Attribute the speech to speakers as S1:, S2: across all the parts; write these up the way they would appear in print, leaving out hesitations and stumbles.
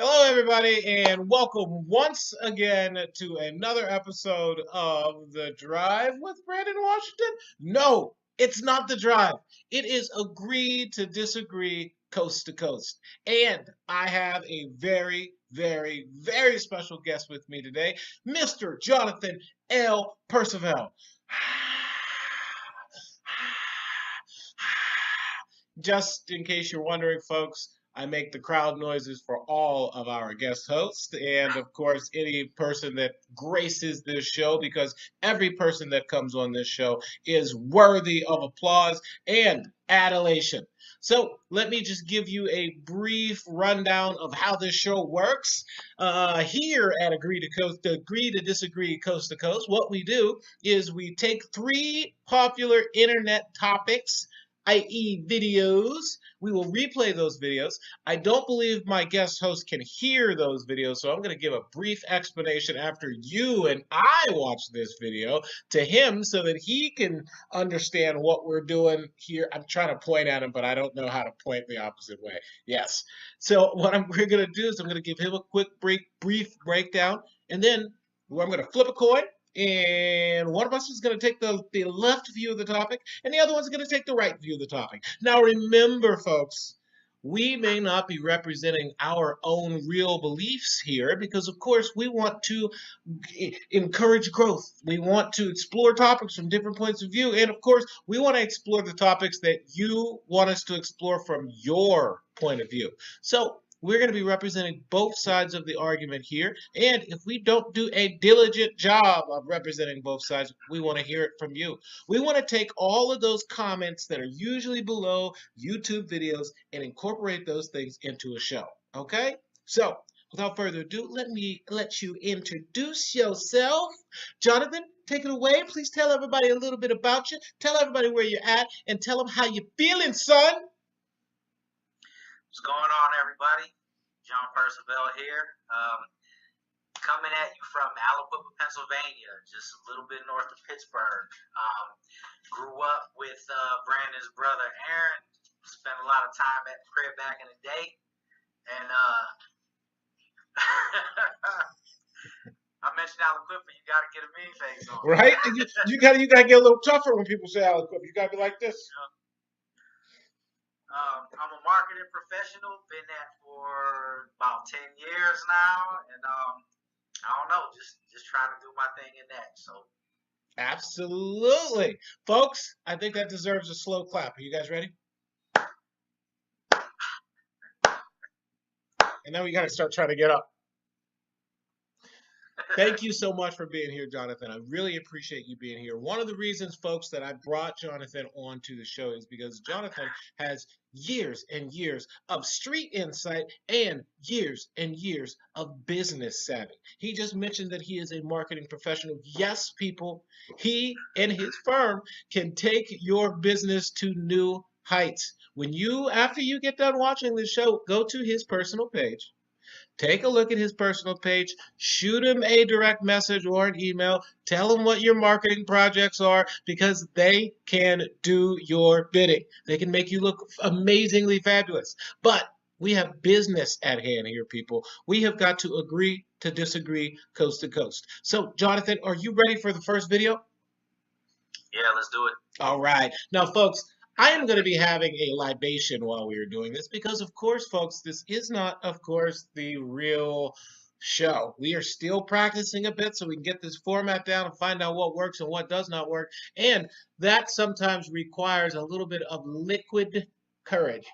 S1: Hello, everybody, and welcome once again to another episode of The Drive with Brandon Washington. No, it's not The Drive. It is Agree to Disagree Coast to Coast. And I have a very, very, very special guest with me today, Mr. Jonathan L. Perciavalle. Just in case you're wondering, folks, I make the crowd noises for all of our guest hosts and, of course, any person that graces this show because every person that comes on this show is worthy of applause and adulation. So let me just give you a brief rundown of how this show works. Here at Agree to Disagree Coast to Coast, what we do is we take three popular internet topics, i.e. videos. We will replay those videos. I don't believe my guest host can hear those videos, so I'm going to give a brief explanation after you and I watch this video to him so that he can understand what we're doing here. I'm trying to point at him, but I don't know how to point the opposite way. Yes. So what we're going to do is I'm going to give him a quick brief breakdown, and then I'm going to flip a coin. And one of us is going to take the left view of the topic, and the other one's going to take the right view of the topic. Now, remember, folks, we may not be representing our own real beliefs here because, of course, we want to encourage growth. We want to explore topics from different points of view. And, of course, we want to explore the topics that you want us to explore from your point of view. So, we're going to be representing both sides of the argument here. And if we don't do a diligent job of representing both sides, we want to hear it from you. We want to take all of those comments that are usually below YouTube videos and incorporate those things into a show. Okay? So, without further ado, let you introduce yourself. Jonathan, take it away. Please tell everybody a little bit about you. Tell everybody where you're at and tell them how you're feeling, son.
S2: What's going on, everybody? John Perciavalle here, coming at you from Aliquippa, Pennsylvania, just a little bit north of Pittsburgh. Grew up with Brandon's brother, Aaron. Spent a lot of time at the crib back in the day. And I mentioned Aliquippa, you got to get a mean face on.
S1: Right? you got to get a little tougher when people say Aliquippa. You got to be like this.
S2: I'm a marketing professional, been that for about 10 years now, and I don't know, just trying to do my thing in that. So,
S1: absolutely, folks. I think that deserves a slow clap. Are you guys ready? And then we got to start trying to get up. Thank you so much for being here, Jonathan. I really appreciate you being here. One of the reasons, folks, that I brought Jonathan onto the show is because Jonathan has years and years of street insight and years of business savvy. He just mentioned that he is a marketing professional. Yes, people, he and his firm can take your business to new heights. After you get done watching this show, go to his personal page. Take a look at his personal page, shoot him a direct message or an email, tell him what your marketing projects are because they can do your bidding. They can make you look amazingly fabulous. But we have business at hand here, people. We have got to agree to disagree coast to coast. So, Jonathan, are you ready for the first video?
S2: Yeah, let's do it.
S1: All right. Now, folks, I am going to be having a libation while we are doing this because, of course, folks, this is not, of course, the real show. We are still practicing a bit so we can get this format down and find out what works and what does not work. And that sometimes requires a little bit of liquid courage.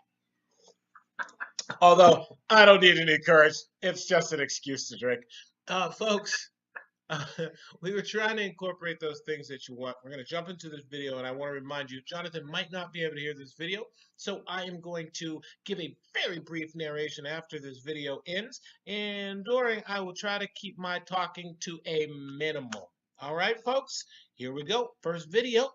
S1: Although I don't need any courage. It's just an excuse to drink. Folks. We were trying to incorporate those things that you want. We're going to jump into this video, and I want to remind you, Jonathan might not be able to hear this video, so I am going to give a very brief narration after this video ends, and during, I will try to keep my talking to a minimum. All right, folks, here we go. First video.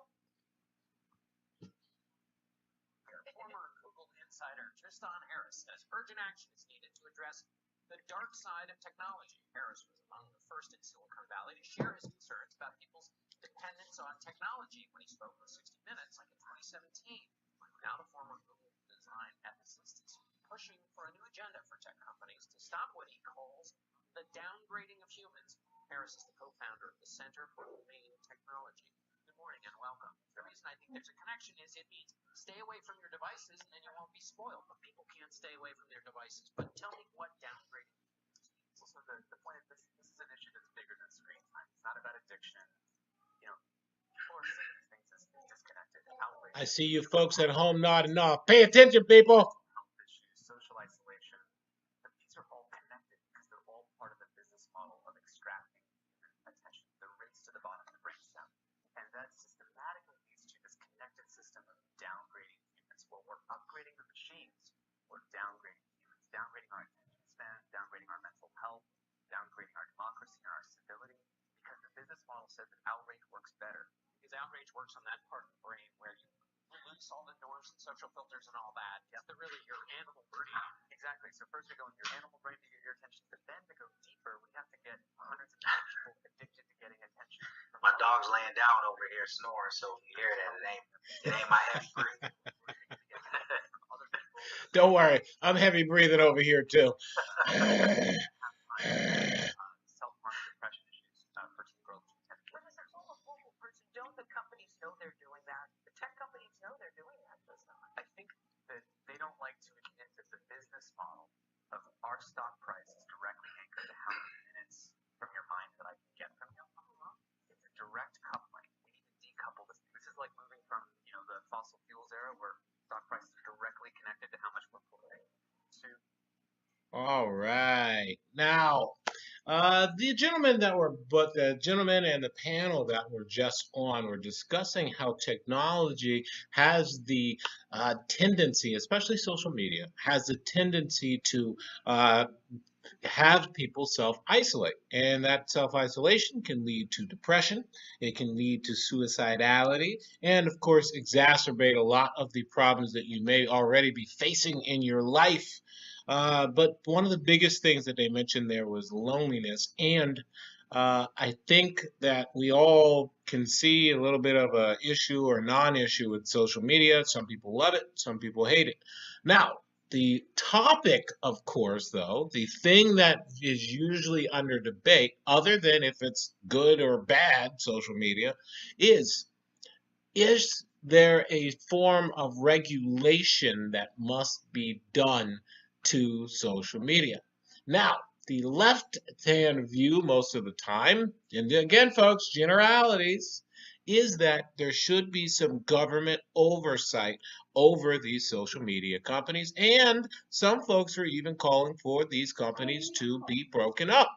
S3: Former Google insider Tristan Harris says urgent action is needed to address the dark side of technology. Harris was among the first in Silicon Valley to share his concerns about people's dependence on technology when he spoke with 60 Minutes, like in 2017. Now the former Google design ethicist is pushing for a new agenda for tech companies to stop what he calls the downgrading of humans. Harris is the co-founder of the Center for Humane Technology. Good morning and welcome. The reason I think there's a connection is it means stay away from your devices and then you won't be spoiled. But people can't stay away from their devices. But tell me what downgrading means.
S4: Well, so the point of this is an issue that's bigger than screen time. It's not about addiction. You know, people are seeing these things as disconnected, outrage.
S1: I see you folks at home nodding off. Pay attention, people.
S4: Health issues, social isolation. But these are all connected because they're all part of the business model of extracting attention. The race to the bottom, the brainstem. And that systematically leads to this connected system of downgrading humans. While we're upgrading the machines, we're downgrading humans, downgrading our attention span, downgrading our mental health, downgrading our democracy and our civility, because the business model says that outrage works better.
S3: Because outrage works on that part of the brain where you lose all the norms and social filters and all that. It's really your animal brain.
S4: Exactly. So first we go in your animal brain to get your attention, but then to go deeper, we have to get hundreds of millions of people addicted to getting attention.
S2: My dog's laying down over here snoring, so if you hear that, it ain't my heavy breathing.
S1: Don't worry, I'm heavy breathing over here too.
S4: Self-harm, depression issues, personal growth.
S5: But as a normal person, don't the companies know they're doing that? The tech companies know they're doing that, does not?
S4: I think that they don't like to admit that the business model of our stock price is directly anchored to how many minutes from your mind that I can get from you. It's a direct coupling. We need to decouple this. This is like moving from, the fossil fuels era where stock prices are directly connected to how much we're putting to.
S1: All right. Now, the gentlemen and the panel that were just on were discussing how technology has the tendency, especially social media, has the tendency to have people self-isolate. And that self-isolation can lead to depression, it can lead to suicidality, and of course exacerbate a lot of the problems that you may already be facing in your life. But one of the biggest things that they mentioned there was loneliness. And I think that we all can see a little bit of an issue or non-issue with social media. Some people love it, some people hate it. Now, the topic, of course, though, the thing that is usually under debate, other than if it's good or bad social media, is there a form of regulation that must be done to social media? Now, the left-hand view most of the time, and again, folks, generalities, is that there should be some government oversight over these social media companies, and some folks are even calling for these companies to be broken up.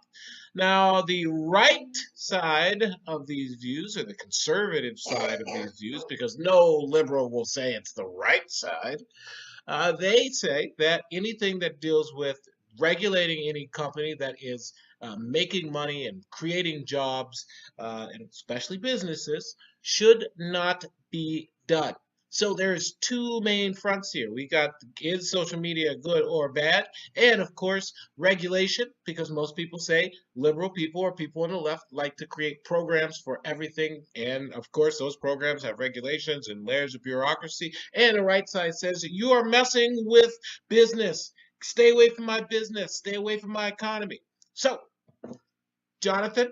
S1: Now, the right side of these views, or the conservative side of these views, because no liberal will say it's the right side, they say that anything that deals with regulating any company that is making money and creating jobs, and especially businesses, should not be done. So there's two main fronts here. We got, is social media good or bad? And of course, regulation, because most people say liberal people or people on the left like to create programs for everything. And of course, those programs have regulations and layers of bureaucracy. And the right side says you are messing with business. Stay away from my business. Stay away from my economy. So, Jonathan,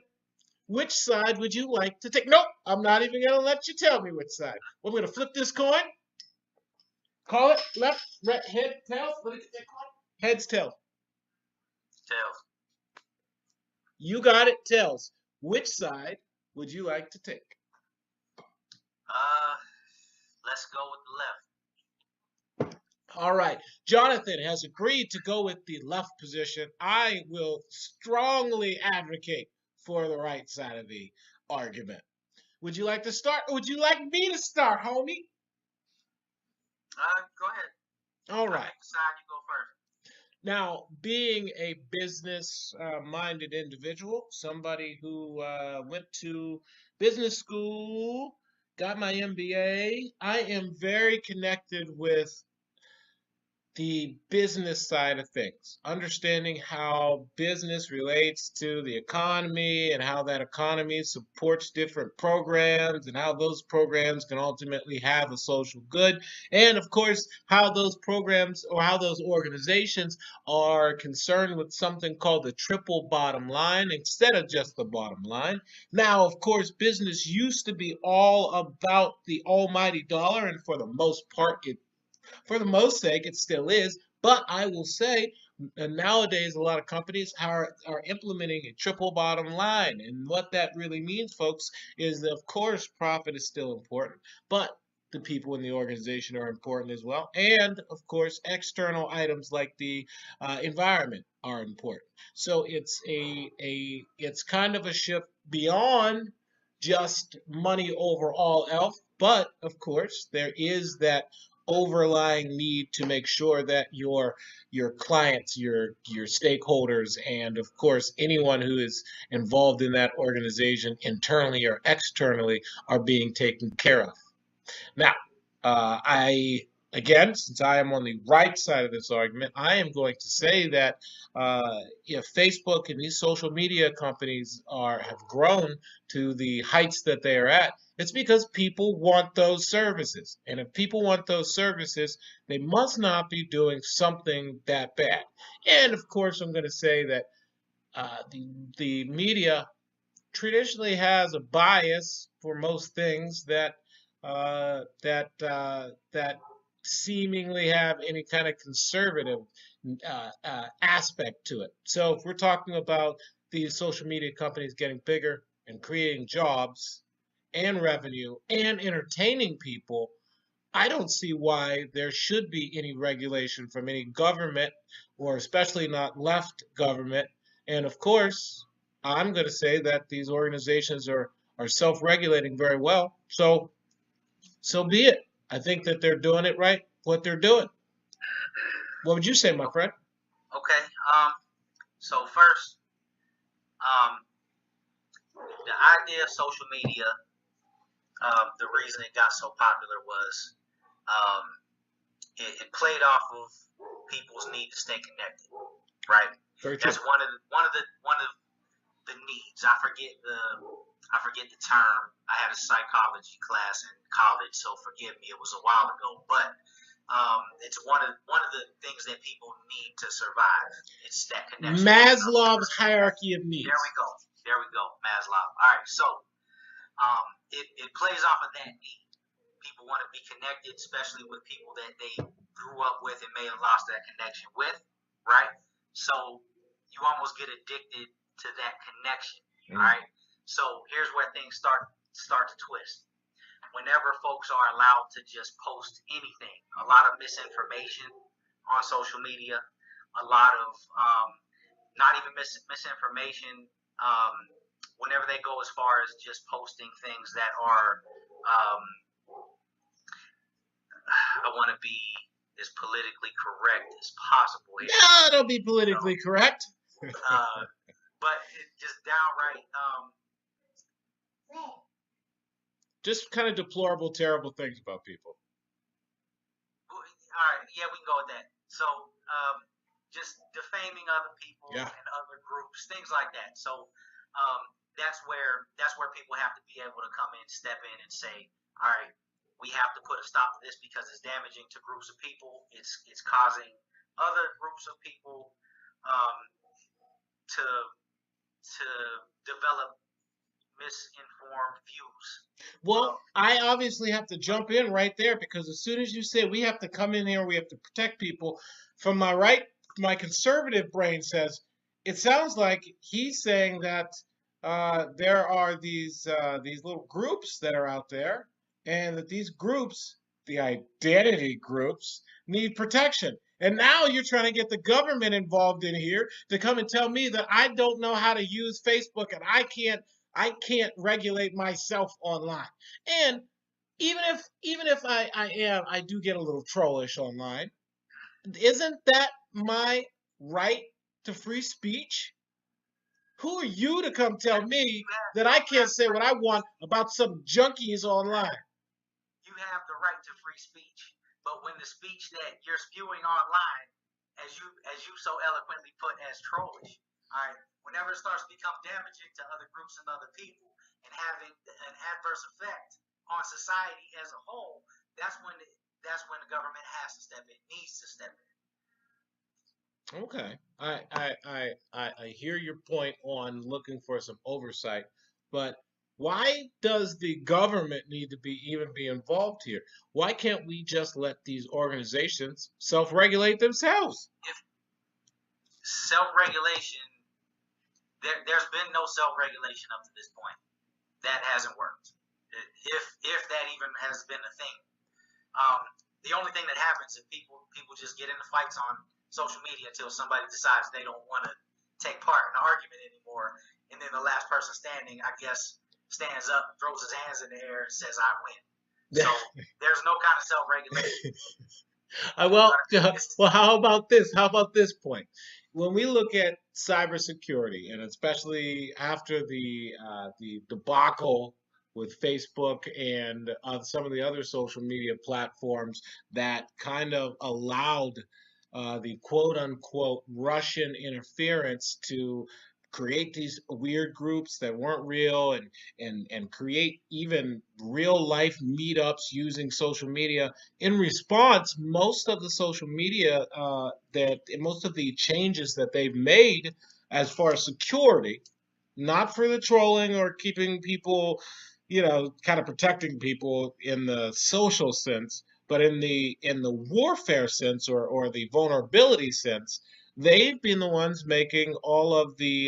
S1: which side would you like to take? Nope, I'm not even going to let you tell me which side. I'm going to flip this coin. Call it left, right, head, tails. Let me get that coin. Heads, tails.
S2: Tails.
S1: You got it, tails. Which side would you like to take?
S2: Let's go with the left.
S1: All right. Jonathan has agreed to go with the left position. I will strongly advocate for the right side of the argument. Would you like to start, or would you like me to start, homie?
S2: Go ahead.
S1: All right.
S2: Side, you go first.
S1: Now, being a business-minded individual, somebody who went to business school, got my MBA, I am very connected with the business side of things, understanding how business relates to the economy and how that economy supports different programs and how those programs can ultimately have a social good. And of course, how those programs or how those organizations are concerned with something called the triple bottom line instead of just the bottom line. Now, of course, business used to be all about the almighty dollar, and for the most sake, it still is. But I will say, nowadays, a lot of companies are implementing a triple bottom line. And what that really means, folks, is that, of course, profit is still important, but the people in the organization are important as well. And, of course, external items like the environment are important. So it's kind of a shift beyond just money over all else. But, of course, there is that overlying need to make sure that your clients, your stakeholders, and of course anyone who is involved in that organization internally or externally are being taken care of. Now, I again, since I am on the right side of this argument, I am going to say that if Facebook and these social media companies have grown to the heights that they are at, it's because people want those services. And if people want those services, they must not be doing something that bad. And of course, I'm going to say that the media traditionally has a bias for most things that seemingly have any kind of conservative aspect to it. So if we're talking about these social media companies getting bigger and creating jobs and revenue and entertaining people, I don't see why there should be any regulation from any government, or especially not left government. And of course, I'm going to say that these organizations are self-regulating very well. So be it. I think that they're doing it right, what they're doing. What would you say, my friend?
S2: Okay. So first, the idea of social media, the reason it got so popular was it played off of people's need to stay connected, right?
S1: Very true.
S2: That's one of the needs. I forget the term. I had a psychology class in college, so forgive me. It was a while ago, but it's one of the things that people need to survive. It's that connection.
S1: Maslow's hierarchy of needs.
S2: There we go. Maslow. All right. So it plays off of that need. People want to be connected, especially with people that they grew up with and may have lost that connection with, right? So you almost get addicted to that connection, right? So here's where things start to twist. Whenever folks are allowed to just post anything, a lot of misinformation on social media, a lot of not even misinformation, whenever they go as far as just posting things that are, I want to be as politically correct as possible here.
S1: No, don't be politically correct.
S2: But it's just downright
S1: just kind of deplorable, terrible things about people.
S2: All right, yeah, we can go with that. So, just defaming other people and other groups, things like that. So, that's where people have to be able to come in, step in, and say, all right, we have to put a stop to this because it's damaging to groups of people. It's causing other groups of people to develop misinformed views.
S1: Well, I obviously have to jump in right there because as soon as you say we have to come in here, we have to protect people, from my conservative brain says, it sounds like he's saying that there are these little groups that are out there, and that these groups, the identity groups, need protection. And now you're trying to get the government involved in here to come and tell me that I don't know how to use Facebook and I can't regulate myself online. And even if I do get a little trollish online, isn't that my right to free speech? Who are you to come tell me that I can't say what I want about some junkies online?
S2: You have the right to free speech, but But when the speech that you're spewing online, as you so eloquently put as trollish, all right, whenever it starts to become damaging to other groups and other people and having an adverse effect on society as a whole, that's when the government has to step in, needs to step in.
S1: Okay. I hear your point on looking for some oversight, but why does the government need to be involved here? Why can't we just let these organizations self-regulate themselves?
S2: If self-regulation, there's been no self-regulation up to this point. That hasn't worked. If that even has been a thing. The only thing that happens is people just get into fights on social media until somebody decides they don't want to take part in the argument anymore, and then the last person standing, I guess, stands up, throws his hands in the air, and says, "I win." So there's no kind of self-regulation.
S1: Well, how about this? How about this point? When we look at cybersecurity, and especially after the debacle with Facebook and some of the other social media platforms that kind of allowed the quote unquote Russian interference to create these weird groups that weren't real and create even real life meetups using social media. In response, most of the social media most of the changes that they've made as far as security, not for the trolling or keeping people, kind of protecting people in the social sense, but in the warfare sense or the vulnerability sense, they've been the ones making all of the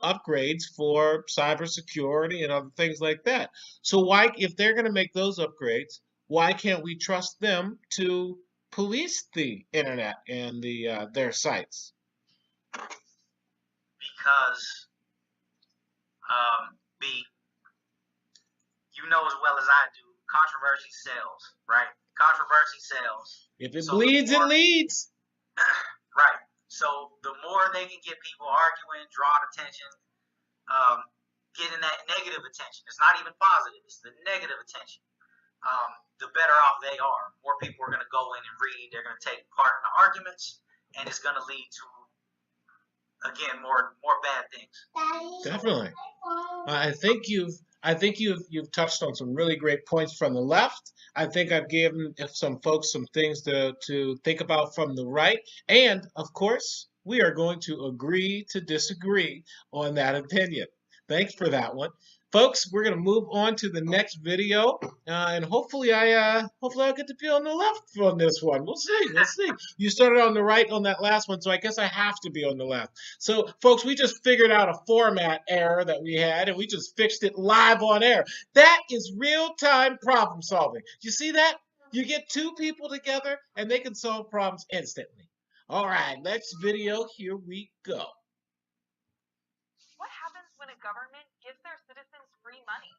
S1: upgrades for cybersecurity and other things like that. So why, if they're going to make those upgrades, why can't we trust them to police the internet and their sites?
S2: Because B, you know as well as I do, controversy sells, right? Controversy sells.
S1: If it bleeds, it leads.
S2: Right. So the more they can get people arguing, drawing attention, getting that negative attention. It's not even positive. It's the negative attention. The better off they are. More people are going to go in and read. They're going to take part in the arguments, and it's going to lead to, again, more bad things.
S1: Definitely. I think you've touched on some really great points from the left. I think I've given some folks some things to think about from the right. And of course, we are going to agree to disagree on that opinion. Thanks for that one. Folks, we're going to move on to the next video, and hopefully I'll get to be on the left on this one. We'll see. You started on the right on that last one, so I guess I have to be on the left. So, folks, we just figured out a format error that we had, and we just fixed it live on air. That is real-time problem solving. You see that? You get two people together, and they can solve problems instantly. All right, next video. Here we go.
S5: What happens when a government gives their citizens free money?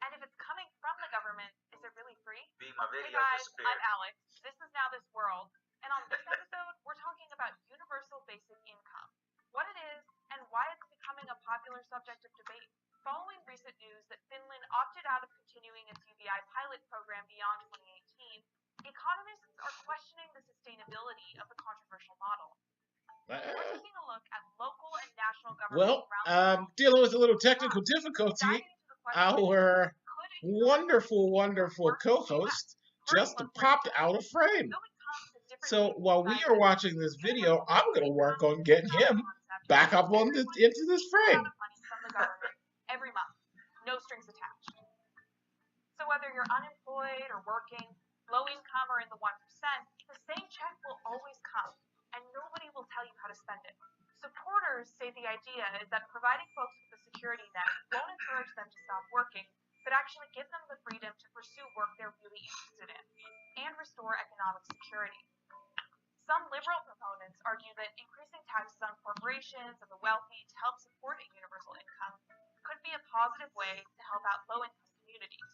S5: And if it's coming from the government, is it really free?
S2: My video
S5: hey guys,
S2: disappeared.
S5: I'm Alex. This is Now This World. And on this episode, we're talking about universal basic income, what it is, and why it's becoming a popular subject of debate. Following recent news that Finland opted out of continuing its UBI pilot program beyond 2018, economists are questioning the sustainability of the controversial model. We're taking a look at local and national governments around the world.
S1: Dealing with a little technical difficulty, our wonderful co-host just popped out of frame. So while we are watching this video, I'm going to work on getting him back up into this frame.
S5: Every month, no strings attached. So whether you're unemployed or working, low income or in the 1%, the same check will always come, and nobody will tell you how to spend it. Supporters say the idea is that providing folks with a security net won't encourage them to stop working, but actually give them the freedom to pursue work they're really interested in, and restore economic security. Some liberal proponents argue that increasing taxes on corporations and the wealthy to help support a universal income could be a positive way to help out low-income communities,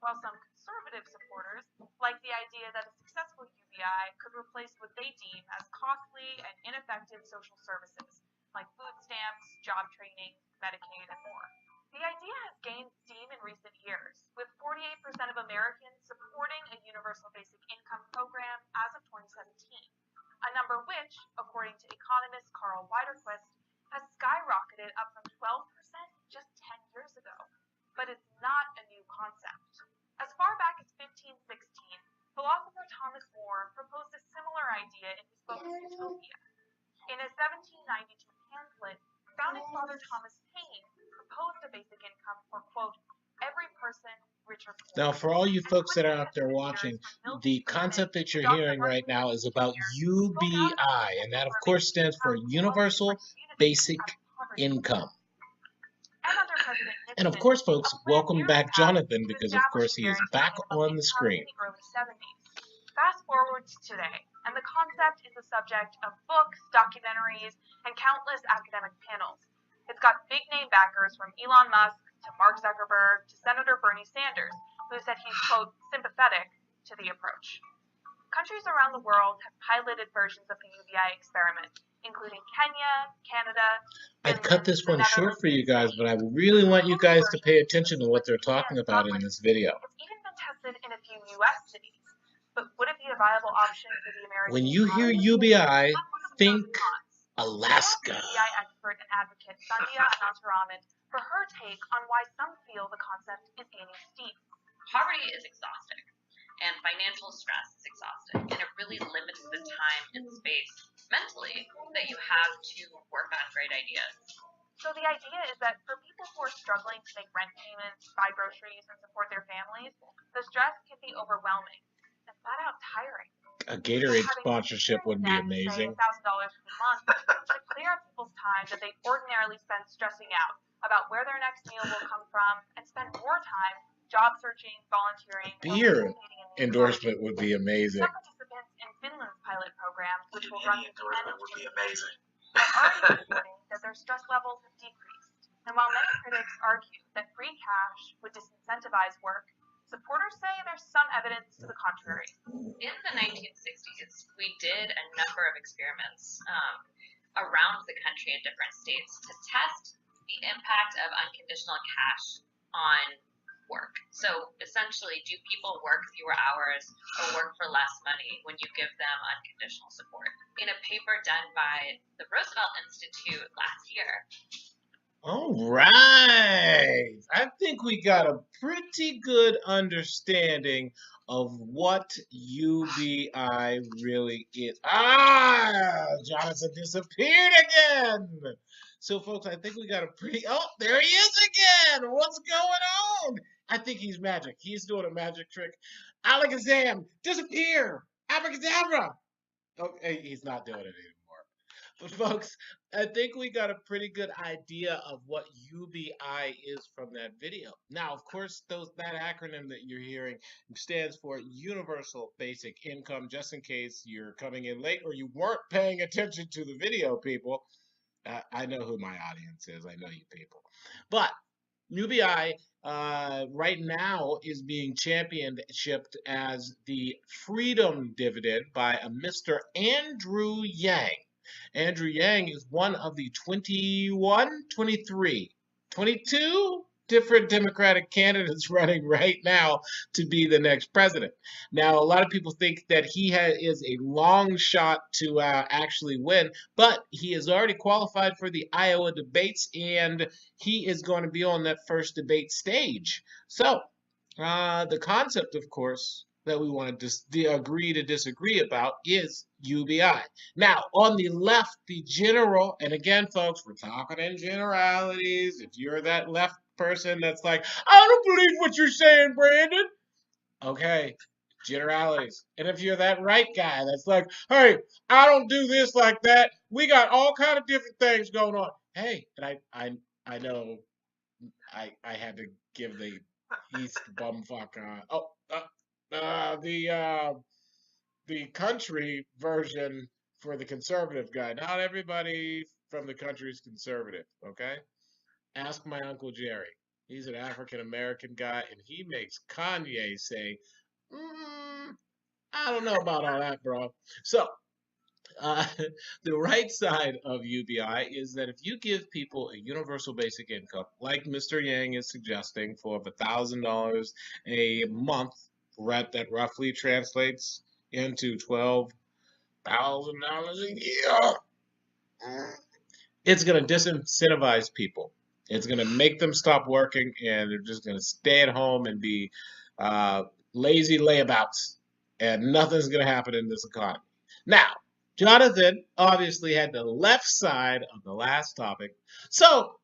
S5: while some conservative supporters like the idea that a successful UBI could replace what they deem as costly and ineffective social services like food stamps, job training, Medicaid, and more. The idea has gained steam in recent years, with 48% of Americans supporting a universal universal basic income program as of 2017, a number which, according to economist Carl Widerquist, has skyrocketed up from 12% just 10 years ago. But it's not a new concept. As far back as 1516, philosopher Thomas More proposed a similar idea in his book Utopia. In his 1792 pamphlet, founding father Thomas Paine proposed a basic income for, quote, every person, rich or poor.
S1: Now, for all you folks that are out there watching, the concept that you're hearing right now is about UBI, and that, of course, stands for Universal Basic Income. And, of course, folks, welcome back Jonathan, because, of course, he is back on the screen.
S5: Fast forward to today, and the concept is the subject of books, documentaries, and countless academic panels. It's got big-name backers from Elon Musk to Mark Zuckerberg to Senator Bernie Sanders, who said he's, quote, sympathetic to the approach. Countries around the world have piloted versions of the UBI experiment, including Kenya, Canada.
S1: I've cut this one short for you guys, but I really want you guys to pay attention to what they're talking about in this video.
S5: It's even been tested in a few U.S. cities, but would it be a viable option for the American
S1: When you hear UBI, think Alaska.
S5: UBI expert and advocate Sandhya Anantaraman for her take on why some feel the concept is gaining steam.
S6: Poverty is exhausting, and financial stress is exhausting, and it really limits the time and space mentally that you have to work on great ideas.
S5: So the idea is that for people who are struggling to make rent payments, buy groceries, and support their families, the stress can be overwhelming and flat out tiring.
S1: A Gatorade sponsorship would be amazing.
S5: $1,000 per month to clear up people's time that they ordinarily spend stressing out about where their next meal will come from, and spend more time job searching, volunteering.
S1: Beer endorsement would be amazing.
S5: Some participants in Finland's pilot program, which will run
S2: endorsement would be amazing.
S5: are already reporting that their stress levels have decreased. And while many critics argue that free cash would disincentivize work, supporters say there's some evidence to the contrary.
S6: In the 1960s, we did a number of experiments around the country in different states to test the impact of unconditional cash on work. So essentially, do people work fewer hours or work for less money when you give them unconditional support? In a paper done by the Roosevelt Institute last year.
S1: All right. I think we got a pretty good understanding of what UBI really is. Jonathan disappeared again. So, folks, I think we got a pretty... Oh, there he is again. What's going on? I think he's magic. He's doing a magic trick. Alakazam, disappear. Abracadabra. Okay, he's not doing it anymore. But, folks, I think we got a pretty good idea of what UBI is from that video. Now, of course, that acronym that you're hearing stands for Universal Basic Income, just in case you're coming in late or you weren't paying attention to the video, people. I know who my audience is. I know you people. But UBI right now is being championshiped as the Freedom Dividend by a Mr. Andrew Yang. Andrew Yang is one of the 22 different Democratic candidates running right now to be the next president. Now, a lot of people think that he is a long shot to actually win, but he has already qualified for the Iowa debates, and he is going to be on that first debate stage. So, the concept, of course, that we want to agree to disagree about is UBI. Now, on the left, the general, and again, folks, we're talking in generalities. If you're that left person that's like, I don't believe what you're saying, Brandon. Okay, generalities. And if you're that right guy that's like, hey, I don't do this like that. We got all kind of different things going on. Hey, and I know I had to give the East bumfuck the country version for the conservative guy. Not everybody from the country is conservative, okay? Ask my Uncle Jerry. He's an African-American guy, and he makes Kanye say, I don't know about all that, bro. So, the right side of UBI is that if you give people a universal basic income, like Mr. Yang is suggesting, for $1,000 a month that roughly translates into $12,000 a year. It's going to disincentivize people. It's going to make them stop working, and they're just going to stay at home and be lazy layabouts, and nothing's going to happen in this economy. Now, Jonathan obviously had the left side of the last topic, so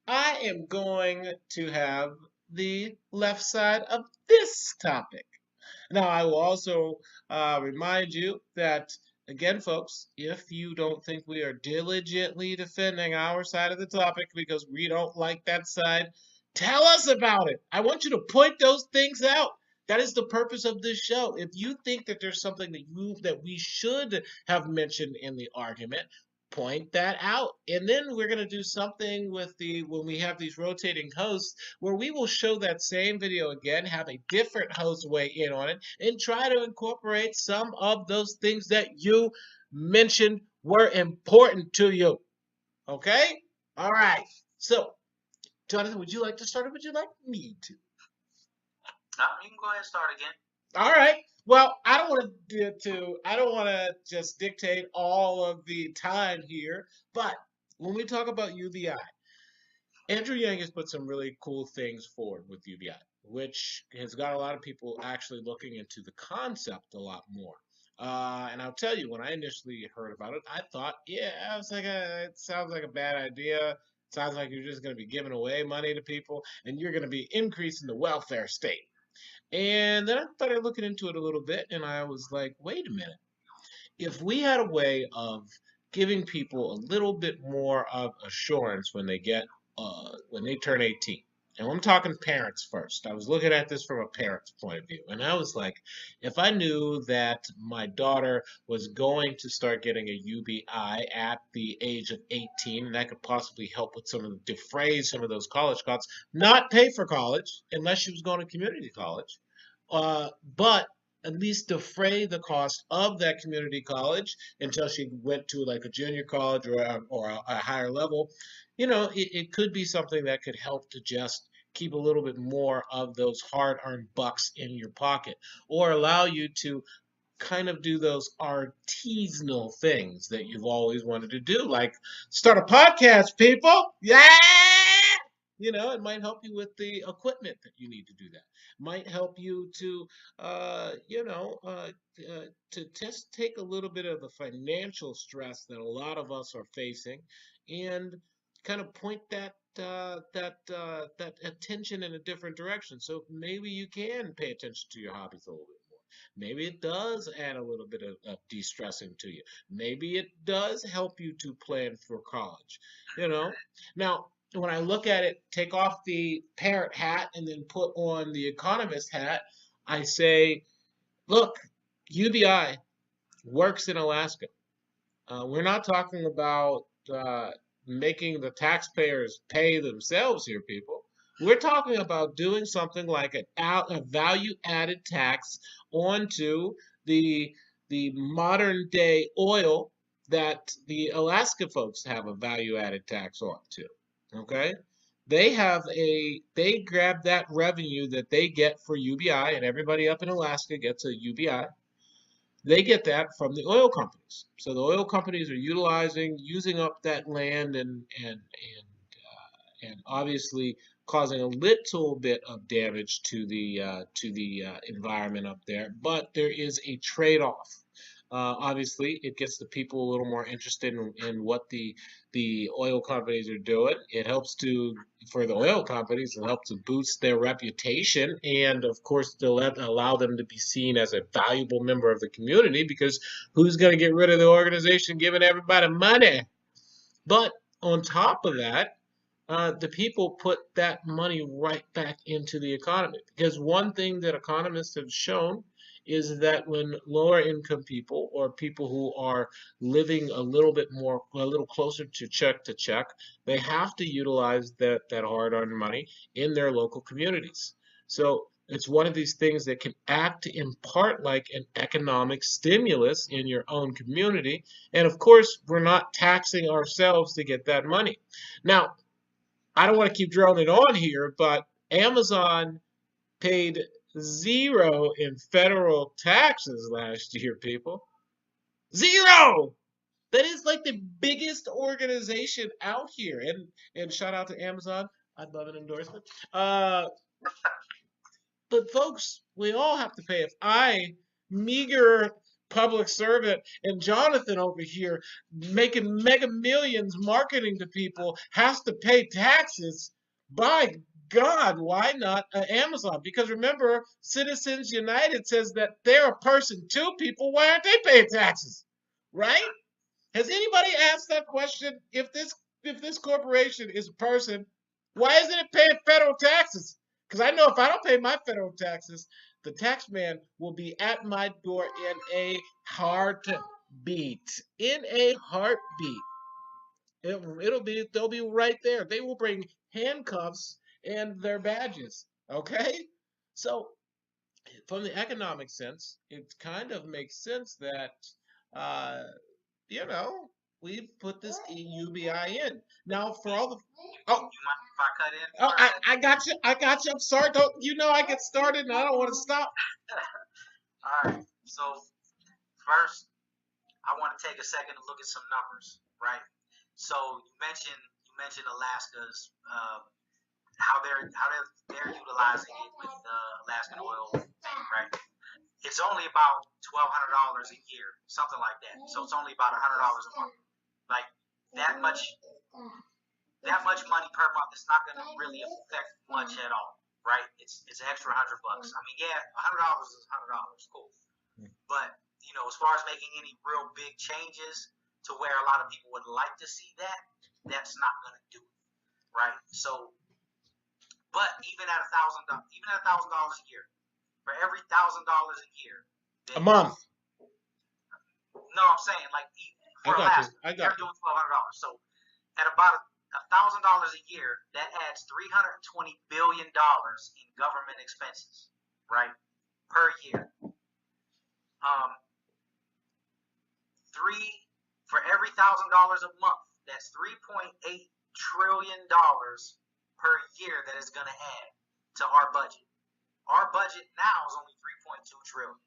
S1: I am going to have the left side of this topic. Now, I will also remind you that, again, folks, if you don't think we are diligently defending our side of the topic because we don't like that side, tell us about it. I want you to point those things out. That is the purpose of this show. If you think that there's something that we should have mentioned in the argument, point that out. And then we're going to do something with when we have these rotating hosts where we will show that same video again, have a different host weigh in on it, and try to incorporate some of those things that you mentioned were important to you. Okay? All right. So, Jonathan, would you like to start or would you like me to?
S2: You can go ahead and start again.
S1: All right. Well, I don't want to just dictate all of the time here, but when we talk about UBI, Andrew Yang has put some really cool things forward with UBI, which has got a lot of people actually looking into the concept a lot more. And I'll tell you, when I initially heard about it, I thought, yeah, it sounds like a bad idea. It sounds like you're just going to be giving away money to people, and you're going to be increasing the welfare state. And then I started looking into it a little bit, and I was like, wait a minute. If we had a way of giving people a little bit more of assurance when they turn 18, and I'm talking parents first. I was looking at this from a parent's point of view, and I was like, if I knew that my daughter was going to start getting a UBI at the age of 18, and that could possibly help with defray some of those college costs, not pay for college unless she was going to community college, but at least defray the cost of that community college until she went to like a junior college or a higher level. It could be something that could help to just keep a little bit more of those hard-earned bucks in your pocket, or allow you to kind of do those artisanal things that you've always wanted to do, like start a podcast, people. Yeah! It might help you with the equipment that you need to do that. Might help you to, to just take a little bit of the financial stress that a lot of us are facing, and kind of point that attention in a different direction. So maybe you can pay attention to your hobbies a little bit more. Maybe it does add a little bit of de-stressing to you. Maybe it does help you to plan for college. Now, when I look at it, take off the parent hat and then put on the economist hat, I say, look, UBI works in Alaska. We're not talking about making the taxpayers pay themselves here, people. We're talking about doing something like a value-added tax onto the modern day oil that the Alaska folks have a value-added tax on too. Okay? They grab that revenue that they get for UBI, and everybody up in Alaska gets a UBI. They get that from the oil companies. So the oil companies are using up that land and obviously causing a little bit of damage to the environment up there. But there is a trade-off. Obviously, it gets the people a little more interested in what the oil companies are doing. It helps for the oil companies, it helps to boost their reputation, and of course, to allow them to be seen as a valuable member of the community, because who's going to get rid of the organization giving everybody money? But on top of that, the people put that money right back into the economy, because one thing that economists have shown is that when lower income people, or people who are living a little closer to check, they have to utilize that hard-earned money in their local communities. So it's one of these things that can act in part like an economic stimulus in your own community. And of course, we're not taxing ourselves to get that money. Now, I don't want to keep droning on here, but Amazon paid zero in federal taxes last year, people. Zero! That is like the biggest organization out here. And shout out to Amazon. I'd love an endorsement. But folks, we all have to pay. If I, meager public servant, and Jonathan over here making mega millions marketing to people has to pay taxes, by God, why not Amazon? Because remember, Citizens United says that they're a person too, people. Why aren't they paying taxes? Right? Has anybody asked that question? If this corporation is a person, why isn't it paying federal taxes? Because I know if I don't pay my federal taxes, the tax man will be at my door in a heartbeat. In a heartbeat. They'll be right there. They will bring handcuffs and their badges. Okay? So from the economic sense, it kind of makes sense that we put this UBI in. Now for all the
S2: You mind if I cut in?
S1: I got you. I'm sorry. Don't I get started and I don't want to stop.
S2: All right. So first, I want to take a second to look at some numbers, right? So you mentioned Alaska's how they're utilizing it with Alaskan oil, right? It's only about $1,200 a year, something like that. So it's only about $100 a month. Like that much money per month. It's not going to really affect much at all, right? It's an extra $100. I mean, yeah, $100 is $100, cool. But as far as making any real big changes to where a lot of people would like to see that, that's not going to do it, right? So, but even at $1,000 a year, for every $1,000 a year,
S1: a month.
S2: No, I'm saying like for Alaska, they're doing $1,200. So at about $1,000 a year, that adds $320 billion in government expenses, right, per year. For every $1,000 a month, that's $3.8 trillion per year that is going to add to our budget. Our budget now is only $3.2 trillion,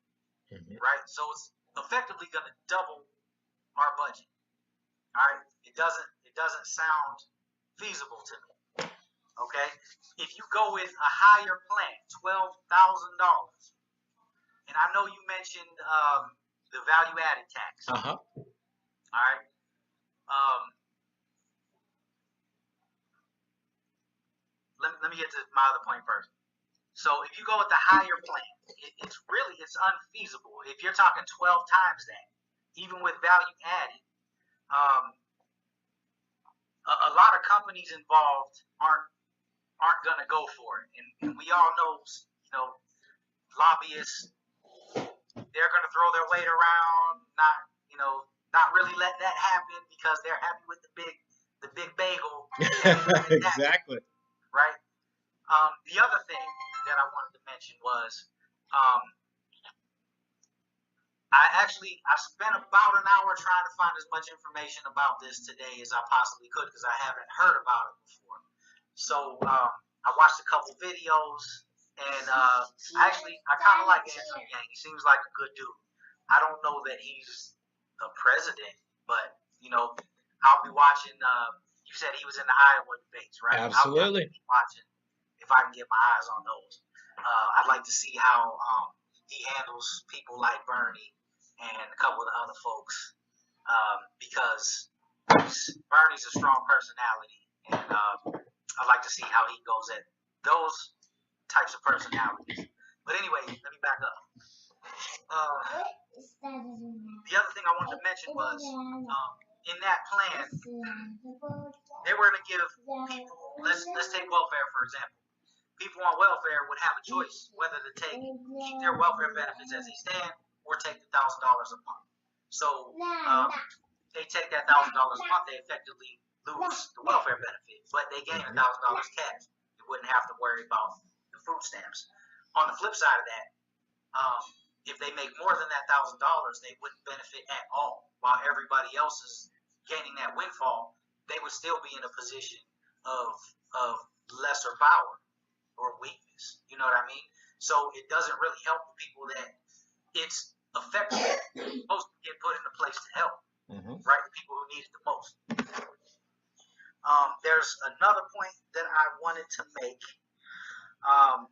S2: right? So it's effectively going to double our budget. All right, it doesn't sound feasible to me. Okay, if you go with a higher plan, $12,000, and I know you mentioned the value-added tax. All right. Let me get to my other point first. So if you go with the higher plan, it's unfeasible. If you're talking 12 times that, even with value added, a lot of companies involved aren't going to go for it, and we all know, lobbyists, they're going to throw their weight around, not really let that happen because they're happy with the big bagel.
S1: Exactly.
S2: Right. The other thing that I wanted to mention was, I spent about an hour trying to find as much information about this today as I possibly could because I haven't heard about it before. So I watched a couple videos, and I kind of like Andrew Yang. He seems like a good dude. I don't know that he's a president, but I'll be watching. You said he was in the Iowa debates, right?
S1: Absolutely.
S2: I'll be watching if I can get my eyes on those. I'd like to see how he handles people like Bernie and a couple of the other folks, because Bernie's a strong personality, and I'd like to see how he goes at those types of personalities. But anyway, let me back up. The other thing I wanted to mention was, in that plan, they were going to give people, let's take welfare for example. People on welfare would have a choice whether to keep their welfare benefits as they stand or take the $1,000 a month. So they take that $1,000 a month, they effectively lose the welfare benefit, but they gain $1,000 cash. They wouldn't have to worry about the food stamps. On the flip side of that, if they make more than that $1,000, they wouldn't benefit at all. While everybody else is gaining that windfall, they would still be in a position of lesser power or weakness. You know what I mean? So it doesn't really help the people that it's effectively supposed to get put into place to help, right? The people who need it the most. There's another point that I wanted to make. I'm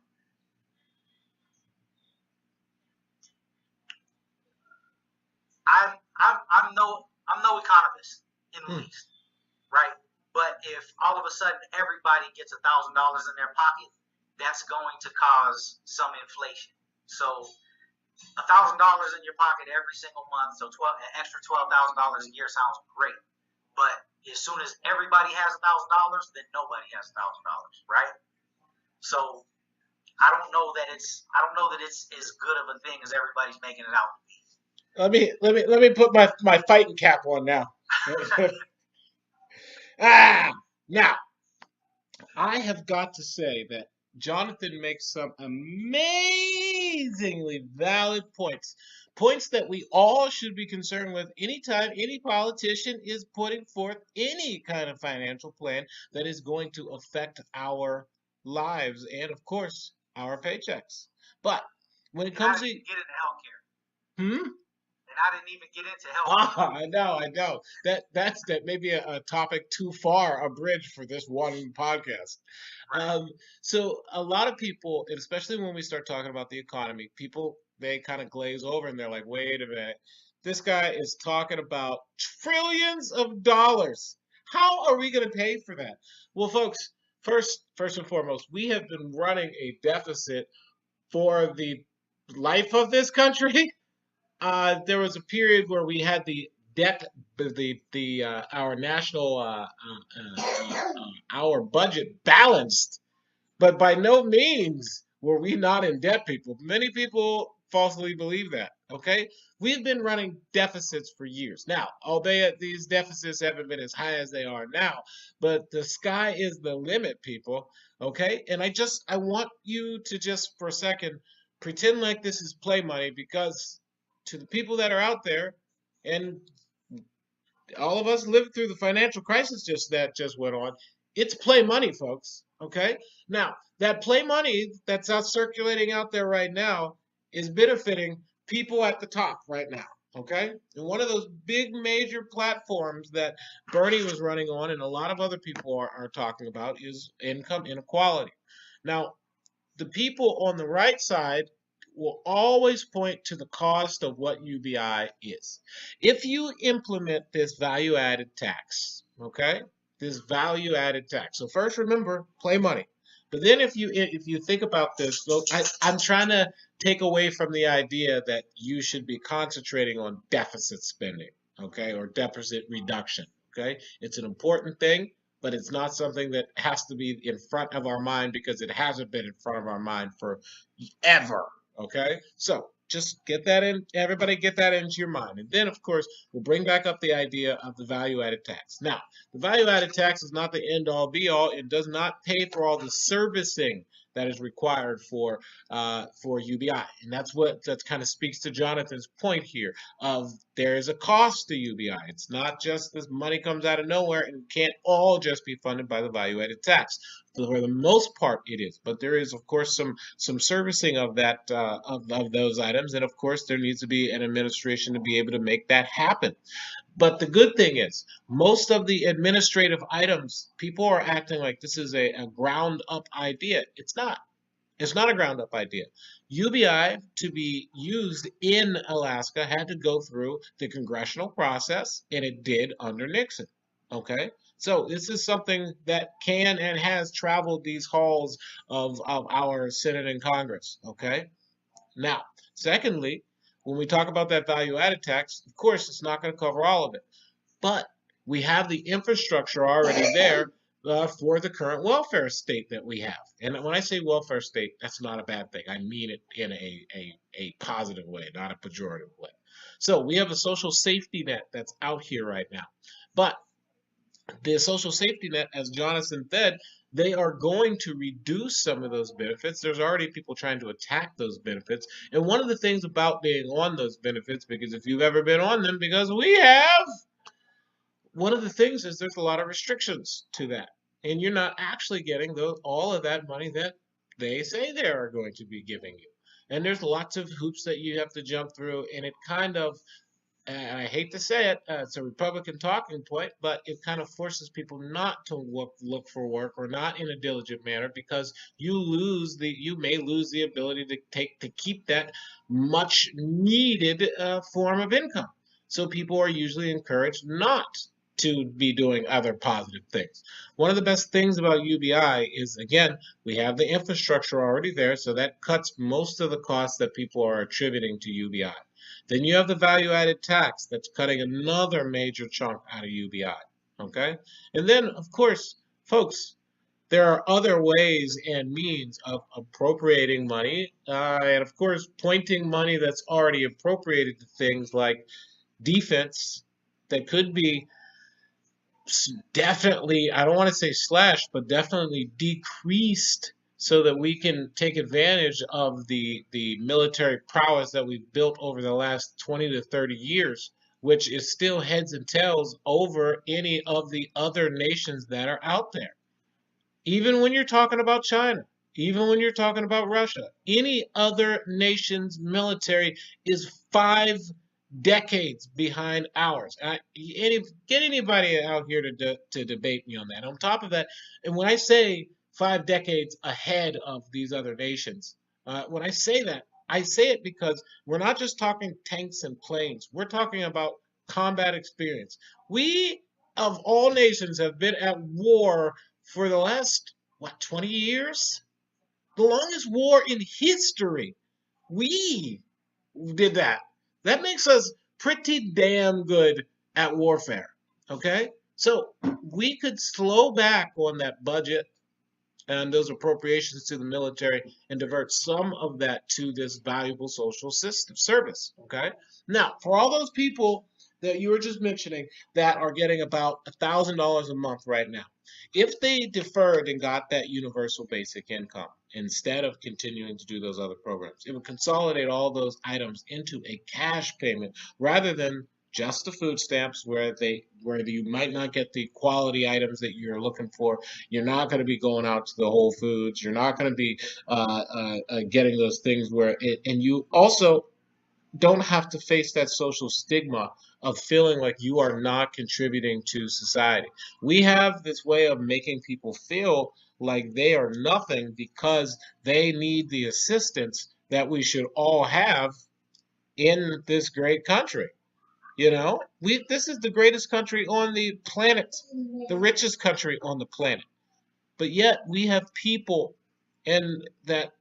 S2: no economist in the least, right? But if all of a sudden everybody gets $1,000 in their pocket, that's going to cause some inflation. So $1,000 in your pocket every single month, so an extra $12,000 a year sounds great. But as soon as everybody has $1,000, then nobody has $1,000, right? So I don't know that it's as good of a thing as everybody's making it out to be.
S1: Let me put my fighting cap on now. Now, I have got to say that Jonathan makes some amazingly valid points that we all should be concerned with anytime any politician is putting forth any kind of financial plan that is going to affect our lives and, of course, our paychecks. But when it comes to
S2: get into healthcare.
S1: And
S2: I didn't even get into healthcare.
S1: I know. That may be a topic too far abridged for this one podcast. Right. So a lot of people, and especially when we start talking about the economy, they kind of glaze over and they're like, wait a minute, this guy is talking about trillions of dollars. How are we going to pay for that? Well, folks, first and foremost, we have been running a deficit for the life of this country. There was a period where we had the debt, our national, our budget balanced, but by no means were we not in debt, people. Many people falsely believe that, okay? We've been running deficits for years. Now, albeit these deficits haven't been as high as they are now, but the sky is the limit, people, okay? And I want you to just for a second pretend like this is play money, because to the people that are out there, and all of us lived through the financial crisis that just went on, it's play money, folks, okay? Now, that play money that's out circulating out there right now is benefiting people at the top right now, okay? And one of those big major platforms that Bernie was running on and a lot of other people are talking about is income inequality. Now, the people on the right side will always point to the cost of what UBI is. If you implement this value-added tax, okay, this value-added tax. So first, remember, play money. But then if you think about this, so I'm trying to take away from the idea that you should be concentrating on deficit spending, okay, or deficit reduction, okay? It's an important thing, but it's not something that has to be in front of our mind because it hasn't been in front of our mind forever. Okay, so just get that in, everybody get that into your mind. And then, of course, we'll bring back up the idea of the value-added tax. Now, the value-added tax is not the end-all, be-all. It does not pay for all the servicing that is required for UBI. And that kind of speaks to Jonathan's point here of there is a cost to UBI. It's not just this money comes out of nowhere and can't all just be funded by the value-added tax. For the most part, it is, but there is, of course, some servicing of that of those items, and of course, there needs to be an administration to be able to make that happen. But the good thing is, most of the administrative items, people are acting like this is a ground-up idea. It's not. It's not a ground-up idea. UBI, to be used in Alaska, had to go through the congressional process, and it did under Nixon. Okay? So this is something that can and has traveled these halls of our Senate and Congress, okay? Now, secondly, when we talk about that value-added tax, of course, it's not going to cover all of it. But we have the infrastructure already there for the current welfare state that we have. And when I say welfare state, that's not a bad thing. I mean it in a positive way, not a pejorative way. So we have a social safety net that's out here right now. But the social safety net, as Jonathan said, they are going to reduce some of those benefits. There's already people trying to attack those benefits. And one of the things about being on those benefits, because if you've ever been on them, because we have, one of the things is there's a lot of restrictions to that. And you're not actually getting all of that money that they say they are going to be giving you. And there's lots of hoops that you have to jump through, and it kind of, and I hate to say it, it's a Republican talking point, but it kind of forces people not to look for work or not in a diligent manner, because you may lose the ability to keep that much needed form of income. So people are usually encouraged not to be doing other positive things. One of the best things about UBI is, again, we have the infrastructure already there, so that cuts most of the costs that people are attributing to UBI. Then you have the value-added tax that's cutting another major chunk out of UBI, okay? And then, of course, folks, there are other ways and means of appropriating money, and of course, pointing money that's already appropriated to things like defense that could be definitely, I don't want to say slashed, but definitely decreased, so that we can take advantage of the military prowess that we've built over the last 20 to 30 years, which is still heads and tails over any of the other nations that are out there. Even when you're talking about China, even when you're talking about Russia, any other nation's military is 5 decades behind ours. Get anybody out here to debate me on that. On top of that, and when I say 5 decades ahead of these other nations, when I say that, I say it because we're not just talking tanks and planes. We're talking about combat experience. We, of all nations, have been at war for the last, 20 years? The longest war in history. We did that. That makes us pretty damn good at warfare. Okay? So we could slow back on that budget and those appropriations to the military and divert some of that to this valuable social system service. Okay? Now, for all those people that you were just mentioning that are getting about $1,000 a month right now, if they deferred and got that universal basic income instead of continuing to do those other programs, it would consolidate all those items into a cash payment rather than just the food stamps, where you might not get the quality items that you're looking for. You're not going to be going out to the Whole Foods. You're not going to be getting those things and you also don't have to face that social stigma of feeling like you are not contributing to society. We have this way of making people feel like they are nothing because they need the assistance that we should all have in this great country. This is the greatest country on the planet, the richest country on the planet. But yet we have people that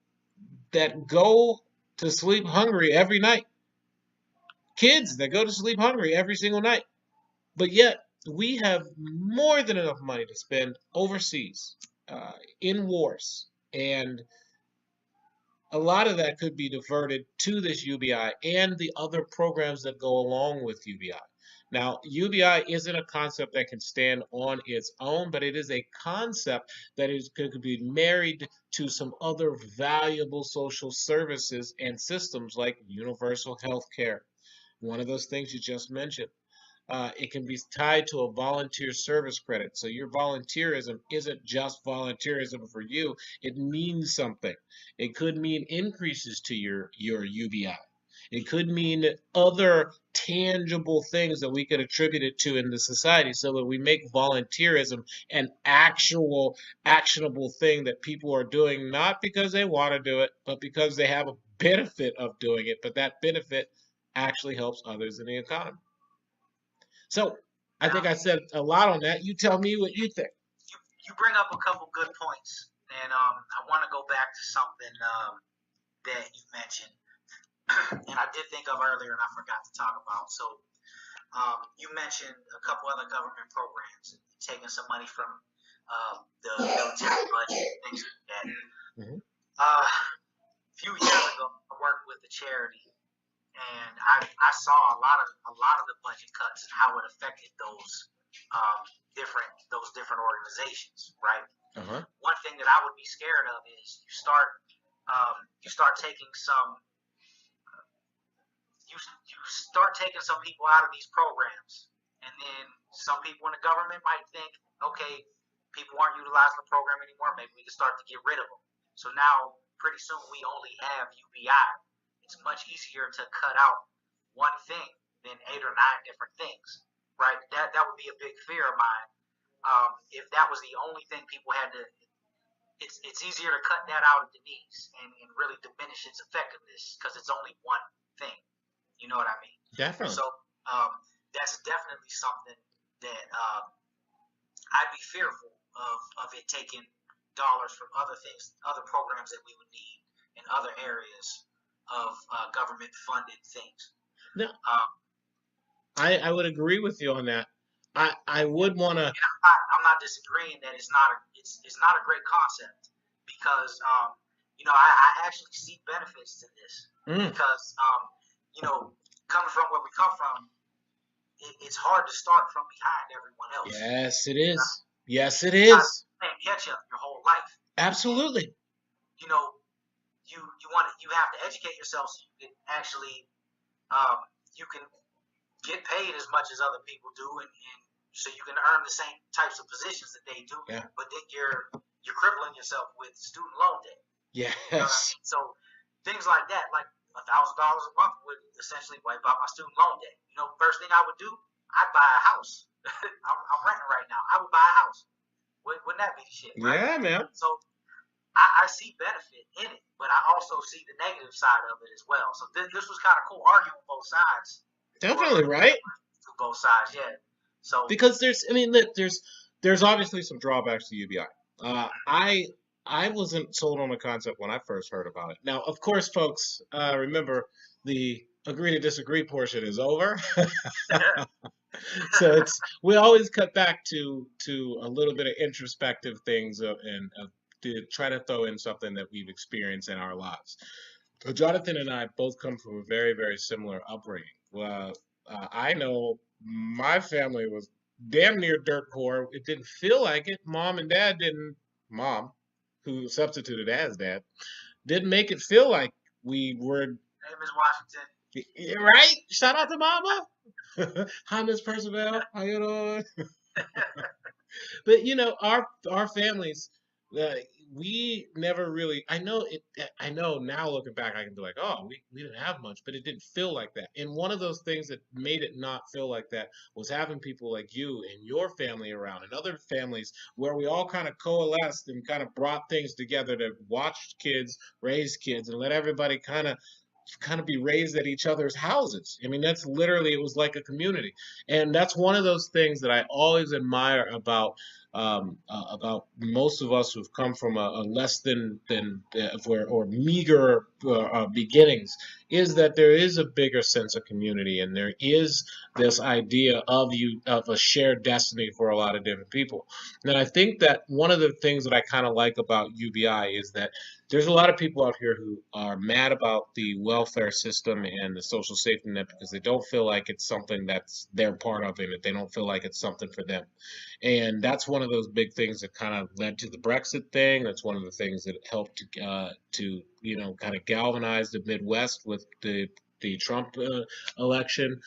S1: go to sleep hungry every night. Kids that go to sleep hungry every single night. But yet we have more than enough money to spend overseas in wars. And a lot of that could be diverted to this UBI and the other programs that go along with UBI. Now, UBI isn't a concept that can stand on its own, but it is a concept that could be married to some other valuable social services and systems like universal health care. One of those things you just mentioned. It can be tied to a volunteer service credit. So your volunteerism isn't just volunteerism for you. It means something. It could mean increases to your UBI. It could mean other tangible things that we could attribute it to in the society, so that we make volunteerism an actual actionable thing that people are doing, not because they want to do it, but because they have a benefit of doing it. But that benefit actually helps others in the economy. So I think I said a lot on that. You tell me what you think.
S2: You bring up a couple good points, and I want to go back to something that you mentioned, and I did think of earlier, and I forgot to talk about. So you mentioned a couple other government programs, taking some money from the military budget, things like that.
S1: Mm-hmm.
S2: A few years ago, I worked with a charity. And I saw a lot of the budget cuts and how it affected those different organizations, right?
S1: Uh-huh.
S2: One thing that I would be scared of is you start taking some people out of these programs, and then some people in the government might think, okay, people aren't utilizing the program anymore. Maybe we can start to get rid of them. So now, pretty soon, we only have UBI. It's much easier to cut out one thing than 8 or 9 different things, right? That would be a big fear of mine. If that was the only thing people had to, it's easier to cut that out at the knees and really diminish its effectiveness because it's only one thing. You know what I mean?
S1: Definitely.
S2: So that's definitely something that I'd be fearful of it taking dollars from other things, other programs that we would need in other areas of government funded things.
S1: No, I would agree with you on that. I would want to.
S2: I'm not disagreeing that it's not a great concept because I actually see benefits to this because coming from where we come from, it's hard to start from behind everyone else.
S1: Yes, it is. Yes, it is.
S2: Playing catch up your whole life.
S1: Absolutely.
S2: You have to educate yourself so you can actually you can get paid as much as other people do, and so you can earn the same types of positions that they do.
S1: Yeah.
S2: But then you're crippling yourself with student loan debt.
S1: Yes.
S2: You know what I mean? So things like that, like $1,000 a month, would essentially wipe out my student loan debt. First thing I would do, I'd buy a house. I'm renting right now. I would buy a house. Wouldn't that be the shit? Right?
S1: Yeah, man.
S2: So I see benefit in it, but I also see the negative side of it as well. So this was kind of cool arguing both sides.
S1: Definitely, right?
S2: To both sides, yeah. So
S1: because there's obviously some drawbacks to UBI. I wasn't sold on the concept when I first heard about it. Now, of course, folks, remember the agree to disagree portion is over. So we always cut back to a little bit of introspective things and to try to throw in something that we've experienced in our lives. So Jonathan and I both come from a very, very similar upbringing. I know my family was damn near dirt poor. It didn't feel like it. Mom and dad didn't. Mom, who substituted as dad, didn't make it feel like we were.
S2: Hey, Ms. Washington.
S1: Right? Shout out to Mama. Hi, Ms. Perciavalle. How you doing? But our families, we never really. I know now looking back, I can be like, oh, we didn't have much, but it didn't feel like that. And one of those things that made it not feel like that was having people like you and your family around and other families where we all kind of coalesced and kind of brought things together to watch kids, raise kids, and let everybody kind of be raised at each other's houses. I mean, that's literally, it was like a community. And that's one of those things that I always admire about most of us who've come from a less than or meager beginnings, is that there is a bigger sense of community, and there is this idea of a shared destiny for a lot of different people. And I think that one of the things that I kind of like about UBI is that there's a lot of people out here who are mad about the welfare system and the social safety net because they don't feel like it's something that's they're part of it. They don't feel like it's something for them. And that's one of those big things that kind of led to the Brexit thing. That's one of the things that helped to kind of galvanize the Midwest with the Trump election.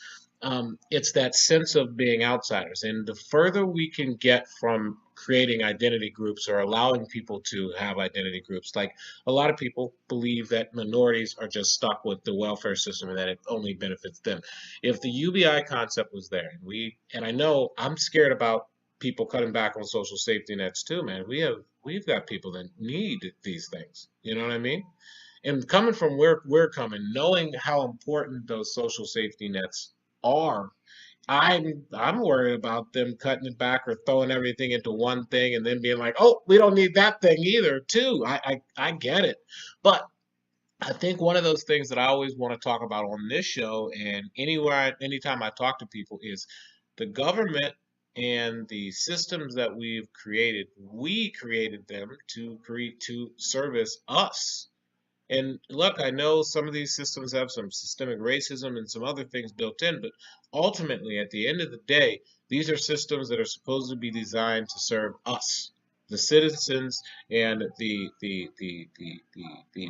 S1: It's that sense of being outsiders. And the further we can get from creating identity groups or allowing people to have identity groups, like a lot of people believe that minorities are just stuck with the welfare system and that it only benefits them. If the UBI concept was there, and I know I'm scared about people cutting back on social safety nets too, man. We've got people that need these things. You know what I mean? And coming from where we're coming, knowing how important those social safety nets are, I'm worried about them cutting it back or throwing everything into one thing and then being like, oh, we don't need that thing either, too. I get it. But I think one of those things that I always want to talk about on this show and anytime I talk to people is the government and the systems that we created them to service us. And look, I know some of these systems have some systemic racism and some other things built in, but ultimately, at the end of the day, these are systems that are supposed to be designed to serve us, the citizens, and the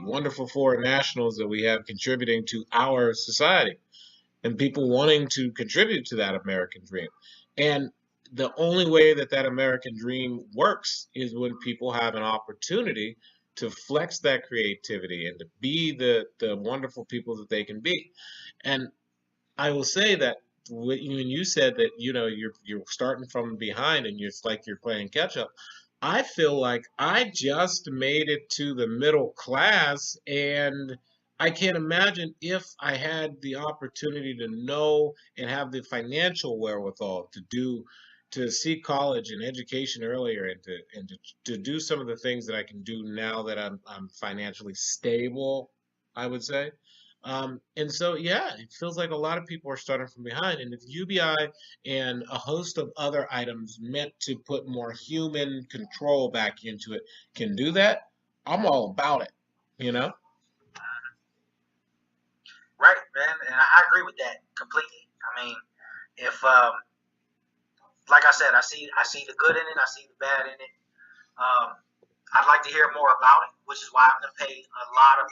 S1: wonderful foreign nationals that we have contributing to our society, and people wanting to contribute to that American dream. And the only way that American dream works is when people have an opportunity to flex that creativity and to be the wonderful people that they can be. And I will say that when you said that you're starting from behind and it's like you're playing catch up, I feel like I just made it to the middle class, and I can't imagine if I had the opportunity to know and have the financial wherewithal to see college and education earlier, and to do some of the things that I can do now that I'm financially stable, I would say. And so, yeah, it feels like a lot of people are starting from behind. And if UBI and a host of other items meant to put more human control back into it can do that, I'm all about it, you know?
S2: Right, man, and I agree with that completely. I mean, if like I said, I see the good in it, I see the bad in it. I'd like to hear more about it, which is why I'm going to pay a lot of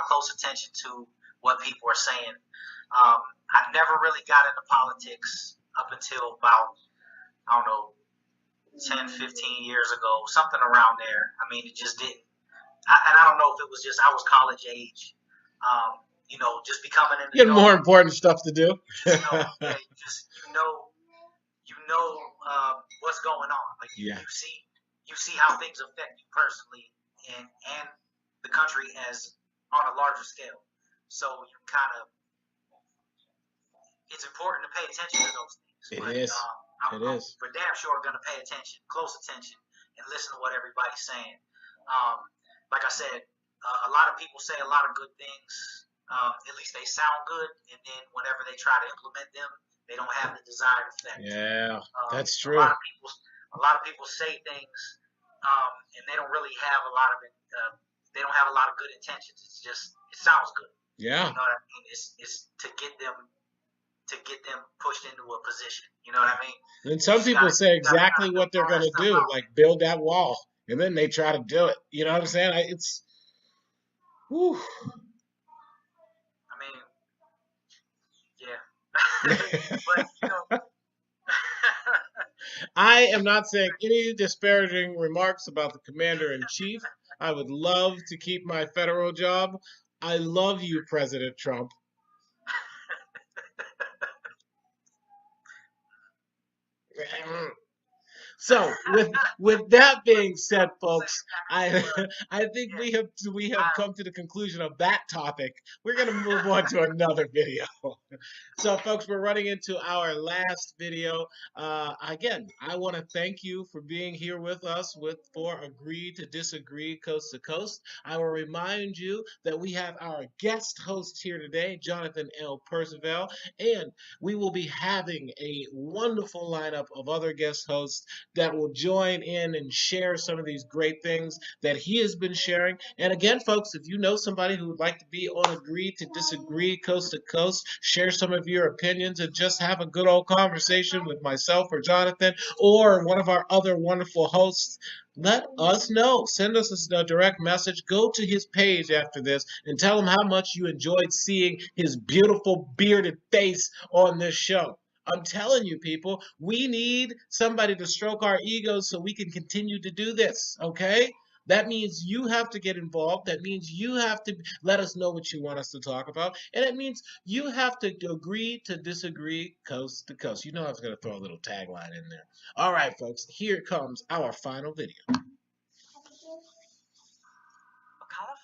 S2: close attention to what people are saying. I never really got into politics up until about, I don't know, 10, 15 years ago, something around there. I mean, it just didn't. And I don't know if it was just I was college age, just becoming an
S1: You had
S2: adult.
S1: more important stuff to do.
S2: You know what's going on. Like
S1: Yeah.
S2: you see how things affect you personally and the country as on a larger scale. So you it's important to pay attention to those things. I'm for damn sure going to pay close attention, and listen to what everybody's saying. Like I said, a lot of people say a lot of good things. At least they sound good, and then whenever they try to implement them, they don't have the desired effect.
S1: Yeah, that's true.
S2: A lot of people say things, and they don't really have a lot of it. They don't have a lot of good intentions. It's just it sounds good.
S1: Yeah.
S2: You know what I mean? It's to get them pushed into a position. You know what I mean?
S1: And some people say exactly what they're going to do, like build that wall, and then they try to do it. You know what I'm saying? Whew.
S2: I mean, yeah. But,
S1: I am not saying any disparaging remarks about the commander-in-chief. I would love to keep my federal job. I love you, President Trump. So with that being said, folks, I think we have come to the conclusion of that topic. We're going to move on to another video. So, folks, we're running into our last video. Again, I want to thank you for being here with us for Agree to Disagree Coast to Coast. I will remind you that we have our guest host here today, Jonathan Perciavalle, and we will be having a wonderful lineup of other guest hosts that will join in and share some of these great things that he has been sharing. And again, folks, if you know somebody who would like to be on Agree to Disagree Coast to Coast, share some of your opinions and just have a good old conversation with myself or Jonathan or one of our other wonderful hosts, let us know. Send us a direct message. Go to his page after this and tell him how much you enjoyed seeing his beautiful bearded face on this show. I'm telling you, people, we need somebody to stroke our egos so we can continue to do this, okay? That means you have to get involved. That means you have to let us know what you want us to talk about. And it means you have to agree to disagree coast to coast. You know I was going to throw a little tagline in there. All right, folks, here comes our final video.
S7: Ocala,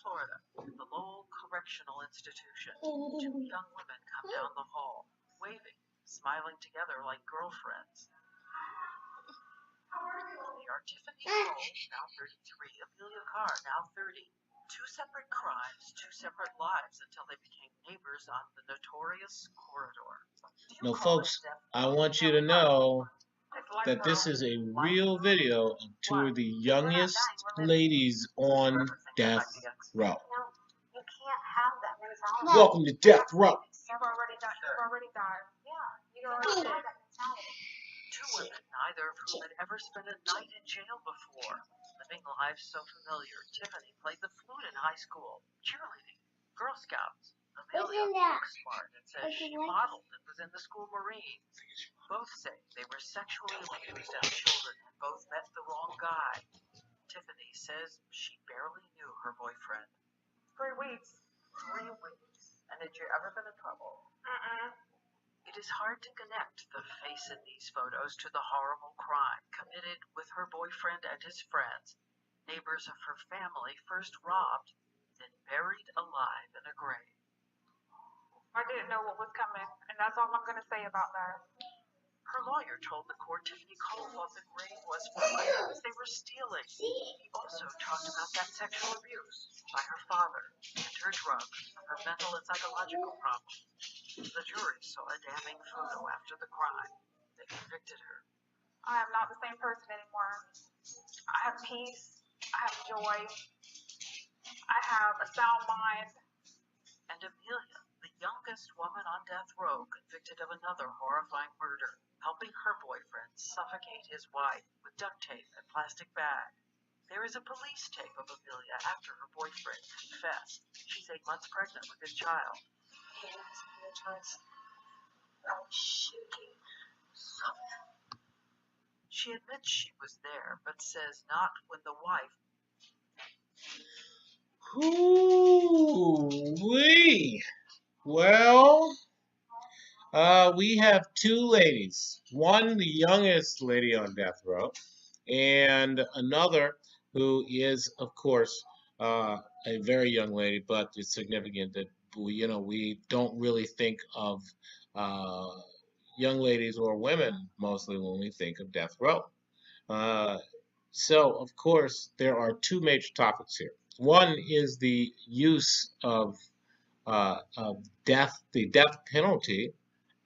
S7: Florida, the Lowell Correctional Institution. Two young women come down the hall, waving, smiling together like girlfriends. They are Tiffany Cole, now 33, Amelia Carr, now 30. Two separate crimes, two separate lives until they became neighbors on the notorious corridor.
S1: Now, folks, I want you to know that this is a real video of two of the youngest ladies on death row.
S5: You can't have that mentality.
S1: Welcome to Death Row.
S5: You've already died. Yeah, you already have that mentality.
S7: Two women, neither of whom had ever spent a night in jail before. Living lives so familiar. Tiffany played the flute in high school, cheerleading, Girl Scouts. Amelia looks smart and says she modeled and was in the school Marines. Both say they were sexually abused as children and both met the wrong guy. Tiffany says she barely knew her boyfriend.
S5: 3 weeks.
S7: 3 weeks. And had you ever been in trouble? It is hard to connect the face in these photos to the horrible crime committed with her boyfriend and his friends, neighbors of her family, first robbed, then buried alive in a grave.
S5: I didn't know what was coming, and that's all I'm going to say about that.
S7: Her lawyer told the court Tiffany Cole thought the grave was for items they were stealing. He also talked about that sexual abuse by her father and her drugs, her mental and psychological problems. The jury saw a damning photo after the crime. They convicted her.
S5: I am not the same person anymore. I have peace. I have joy. I have a sound mind.
S7: And Amelia, the youngest woman on death row, convicted of another horrifying murder, helping her boyfriend suffocate his wife with duct tape and plastic bag. There is a police tape of Amelia after her boyfriend confessed. She's 8 months pregnant with his child.
S8: He asked me twice. I was shaking.
S7: She admits she was there, but says not when the wife.
S1: Ooh-wee. Well, we have 2 ladies. One, the youngest lady on death row, and another who is, of course, a very young lady, but it's significant that we don't really think of young ladies or women mostly when we think of death row. So, of course, there are 2 major topics here. One is the use of death, the death penalty,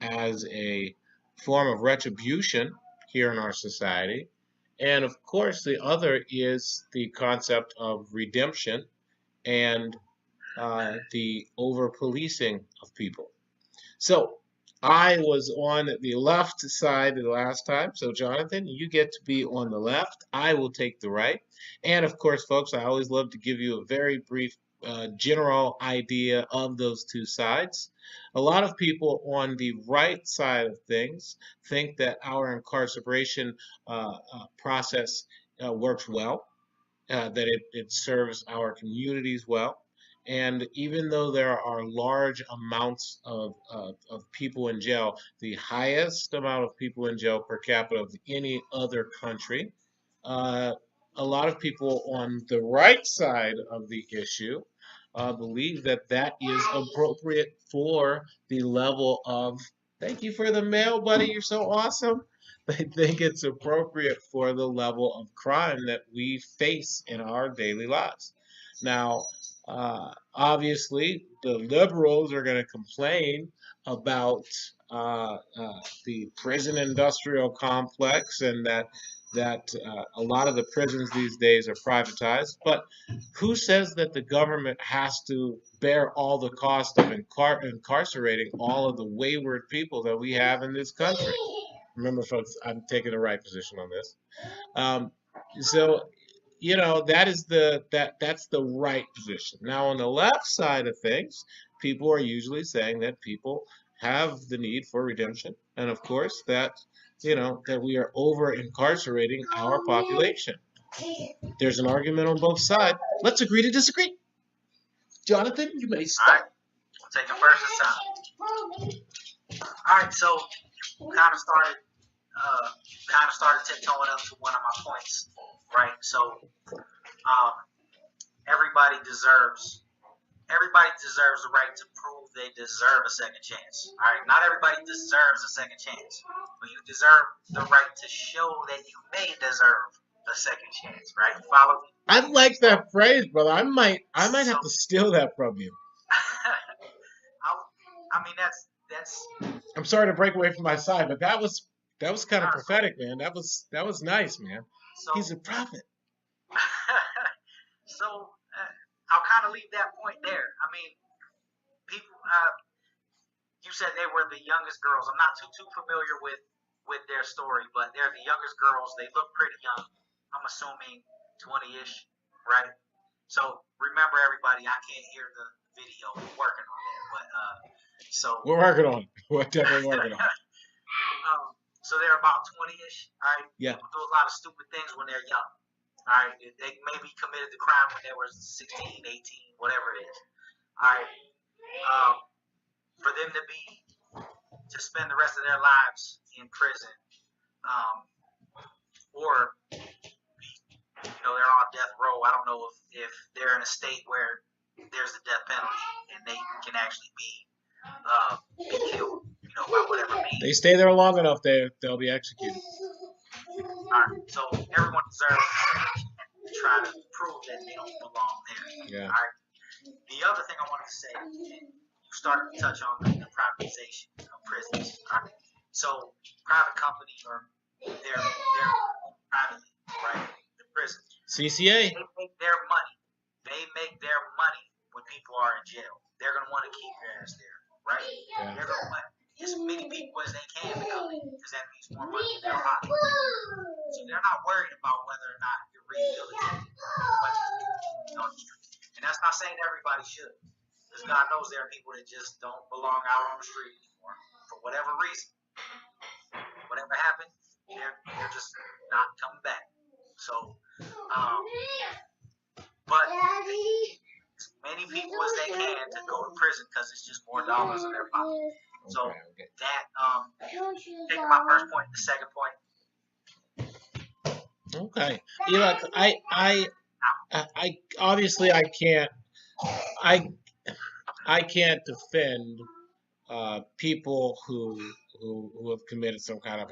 S1: as a form of retribution here in our society. And of course, the other is the concept of redemption and the over-policing of people. So I was on the left side the last time. So Jonathan, you get to be on the left. I will take the right. And of course, folks, I always love to give you a very brief general idea of those 2 sides. A lot of people on the right side of things think that our incarceration process works well, that it serves our communities well. And even though there are large amounts of people in jail, the highest amount of people in jail per capita of any other country, a lot of people on the right side of the issue believe that that is appropriate for the level of, thank you for the mail, buddy, you're so awesome. They think it's appropriate for the level of crime that we face in our daily lives. Now, obviously, the liberals are going to complain about the prison industrial complex and that a lot of the prisons these days are privatized. But who says that the government has to bear all the cost of incarcerating all of the wayward people that we have in this country? Remember, folks, I'm taking the right position on this. So, that's the right position. Now, on the left side of things, people are usually saying that people have the need for redemption, and of course that we are over incarcerating our population. There's an argument on both sides. Let's agree to disagree. Jonathan, you may start.
S2: All right, we'll take it first this time. All right, so kind of started tiptoeing up to one of my points, right? So everybody deserves the right to prove they deserve a second chance. All right, not everybody deserves a second chance, but you deserve the right to show that you may deserve a second chance, right? Follow me?
S1: I like that phrase, brother. I might have to steal that from you.
S2: I mean, that's.
S1: I'm sorry to break away from my side, but that was kind of prophetic, man. That was nice, man. So, he's a prophet.
S2: So I'll kind of leave that point there. I mean, people. You said they were the youngest girls. I'm not too familiar with their story, but they're the youngest girls. They look pretty young. I'm assuming 20-ish, right? So remember, everybody, I can't hear the video. We're working on that, but so
S1: we're working on it. We're definitely working on it.
S2: So they're about 20-ish, all right?
S1: Yeah.
S2: People do a lot of stupid things when they're young. All right, they maybe committed the crime when they were 16, 18, whatever it is. All right, for them to spend the rest of their lives in prison, or they're on death row. I don't know if they're in a state where there's a death penalty and they can actually be killed, by whatever means.
S1: They stay there long enough, they'll be executed.
S2: All right, so everyone deserves to try to prove that they don't belong there.
S1: Yeah.
S2: All right. The other thing I wanted to say, and you started to touch on the privatization of prisons. All right. So private companies they're privately, right? The prisons.
S1: CCA.
S2: They make their money. They make their money when people are in jail. They're gonna want to keep your ass there, right?
S1: Yeah.
S2: They're gonna want as many people as they can to come in, because that means more money in their pocket. So they're not worried about whether or not you're rehabilitated on the street. And that's not saying everybody should, because God knows there are people that just don't belong out on the street anymore for whatever reason. Whatever happened, they're just not coming back. So, but as many people as they can to go to prison, because it's just more dollars in their pocket. So that taking my first point, the second point.
S1: Okay. Look, I obviously I can't defend people who have committed some kind of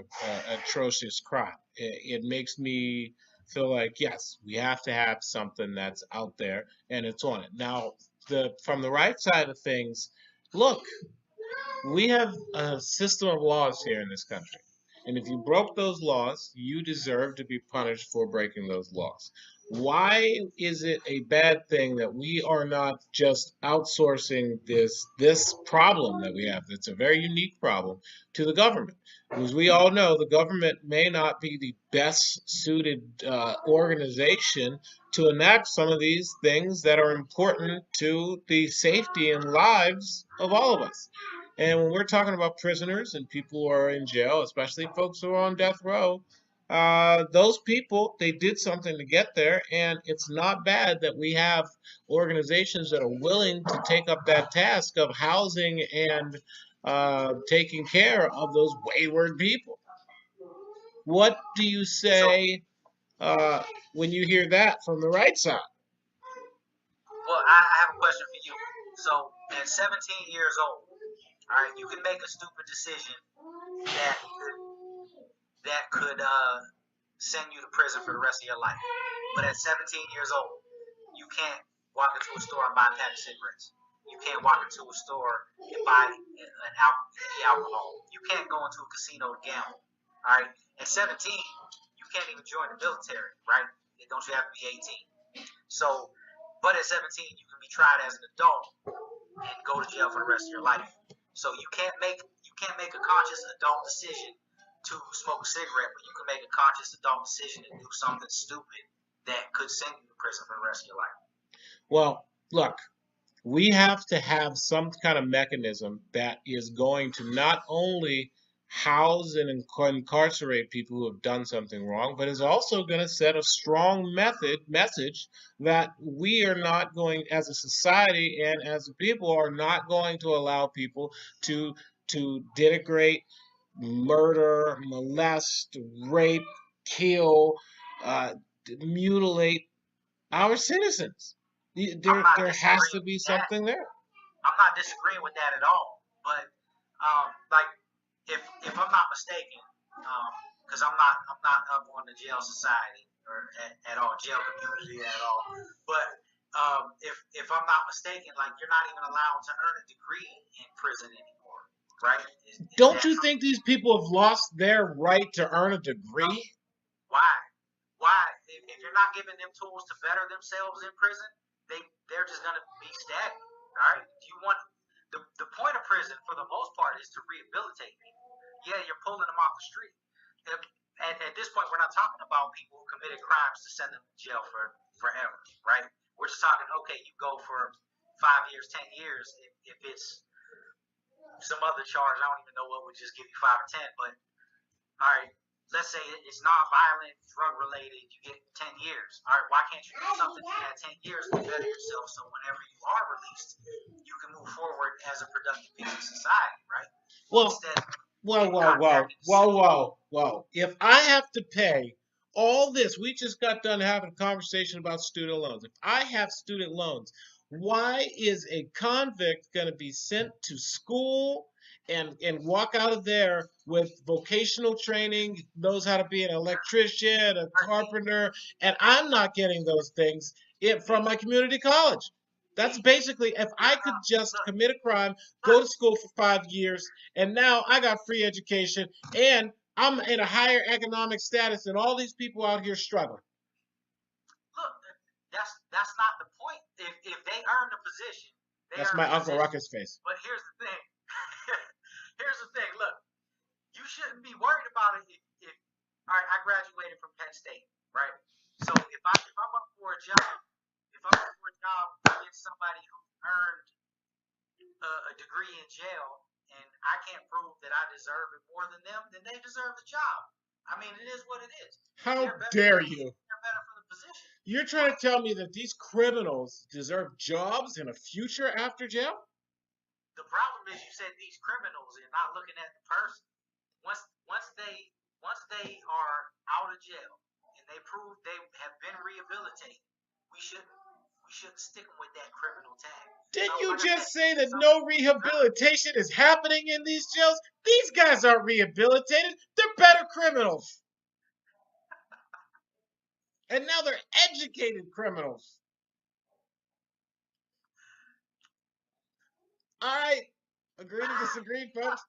S1: atrocious crime. It makes me feel like, yes, we have to have something that's out there and it's on it. Now, from the right side of things, look, we have a system of laws here in this country. And if you broke those laws, you deserve to be punished for breaking those laws. Why is it a bad thing that we are not just outsourcing this problem that we have? It's a very unique problem to the government. As we all know, the government may not be the best suited organization to enact some of these things that are important to the safety and lives of all of us. And when we're talking about prisoners and people who are in jail, especially folks who are on death row, those people, they did something to get there, and it's not bad that we have organizations that are willing to take up that task of housing and taking care of those wayward people. What do you say when you hear that from the right side?
S2: Well, I have a question for you. So, at 17 years old, all right, you can make a stupid decision that could send you to prison for the rest of your life. But at 17 years old, you can't walk into a store and buy a pack of cigarettes. You can't walk into a store and buy any alcohol. You can't go into a casino to gamble. All right. At 17, you can't even join the military, right? Don't you have to be 18? So, but at 17, you can be tried as an adult and go to jail for the rest of your life. So you can't make a conscious adult decision to smoke a cigarette, but you can make a conscious adult decision to do something stupid that could send you to prison for the rest of your life.
S1: Well, look, we have to have some kind of mechanism that is going to not only house and incarcerate people who have done something wrong, but is also going to set a strong message that we are not going, as a society and as a people, are not going to allow people to denigrate, murder, molest, rape, kill, mutilate our citizens. There has to be something there.
S2: I'm not disagreeing with that at all, but like if I'm not mistaken, because I'm not up on the jail society or at all, jail community at all, but if I'm not mistaken, like you're not even allowed to earn a degree in prison anymore, right?
S1: Don't you think these people have lost their right to earn a degree?
S2: Why? If you're not giving them tools to better themselves in prison, they're just gonna be stagnant. All right. You want the point of prison for the most part is to rehabilitate people. Yeah, you're pulling them off the street. At this point, we're not talking about people who committed crimes to send them to jail for forever, right? We're just talking, okay, you go for 5 years, 10 years. If it's some other charge, I don't even know what would just give you 5 or 10. But all right. let's say it's non-violent, drug-related, you get 10 years. All right, why can't you do something in that 10 years to better yourself so whenever you are released, you can move forward as a productive piece of society, right?
S1: Well,
S2: Instead,
S1: whoa. If I have to pay all this, we just got done having a conversation about student loans. If I have student loans, why is a convict going to be sent to school and walk out of there with vocational training, knows how to be an electrician, a carpenter, and I'm not getting those things from my community college? That's basically, if I could just commit a crime, go to school for 5 years, and now I got free education, and I'm in a higher economic status than all these people out here struggling.
S2: Look, that's not the point. If they earn the position,
S1: that's my Uncle Ruckus face.
S2: But here's the thing. Look, you shouldn't be worried about it if all right, I graduated from Penn State, right? So if I'm up for a job, against somebody who earned a degree in jail, and I can't prove that I deserve it more than them, then they deserve the job. I mean, it is what it is.
S1: How dare you?
S2: They're better for the position.
S1: You're trying to tell me that these criminals deserve jobs and a future after jail?
S2: The problem is you said these criminals and not looking at the person. Once they are out of jail and they prove they have been rehabilitated, we shouldn't stick them with that criminal tag.
S1: Didn't you just say that no rehabilitation is happening in these jails? These guys aren't rehabilitated. They're better criminals. And now they're educated criminals. All right. Agree to disagree, folks?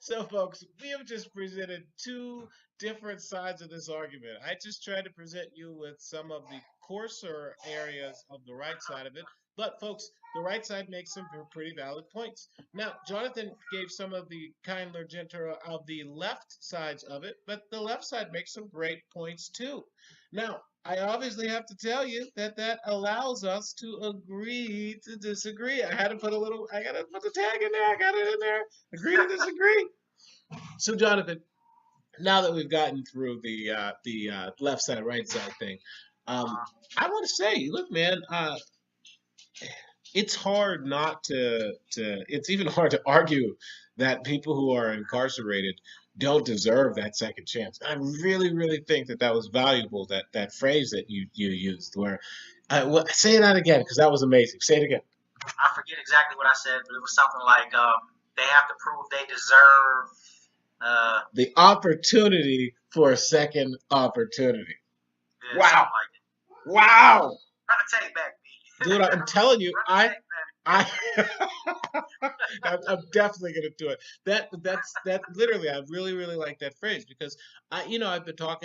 S1: So, folks, we have just presented two different sides of this argument. I just tried to present you with some of the coarser areas of the right side of it. But, folks, the right side makes some pretty valid points. Now, Jonathan gave some of the kinder, gentler of the left sides of it, but the left side makes some great points, too. Now, I obviously have to tell you that allows us to agree to disagree. I got to put the tag in there. I got it in there. Agree to disagree. So, Jonathan, now that we've gotten through the left side, right side thing, I want to say, look, man, it's hard not it's even hard to argue that people who are incarcerated don't deserve that second chance. I really, really think that was valuable, that phrase that you used, where, say that again, because that was amazing. Say it again.
S2: I forget exactly what I said, but it was something like, they have to prove they deserve
S1: the opportunity for a second opportunity.
S2: Yeah,
S1: wow. Wow.
S2: Run the tape back, B.
S1: Dude, I'm telling you, I'm definitely gonna do it. That literally, I really, really like that phrase, because I've been talk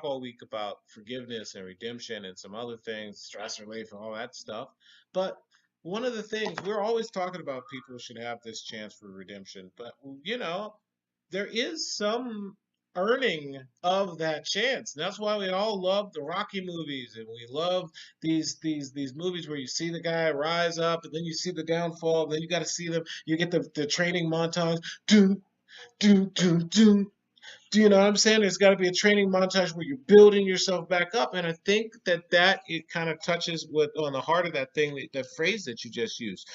S1: all week about forgiveness and redemption and some other things, stress relief and all that stuff. But one of the things we're always talking about, people should have this chance for redemption, but there is some earning of that chance. And that's why we all love the Rocky movies, and we love these movies where you see the guy rise up and then you see the downfall, and then you got to see them. You get the training montage. Do. Do you know what I'm saying? There's got to be a training montage where you're building yourself back up, and I think that it kind of touches on the heart of that thing, that phrase that you just used.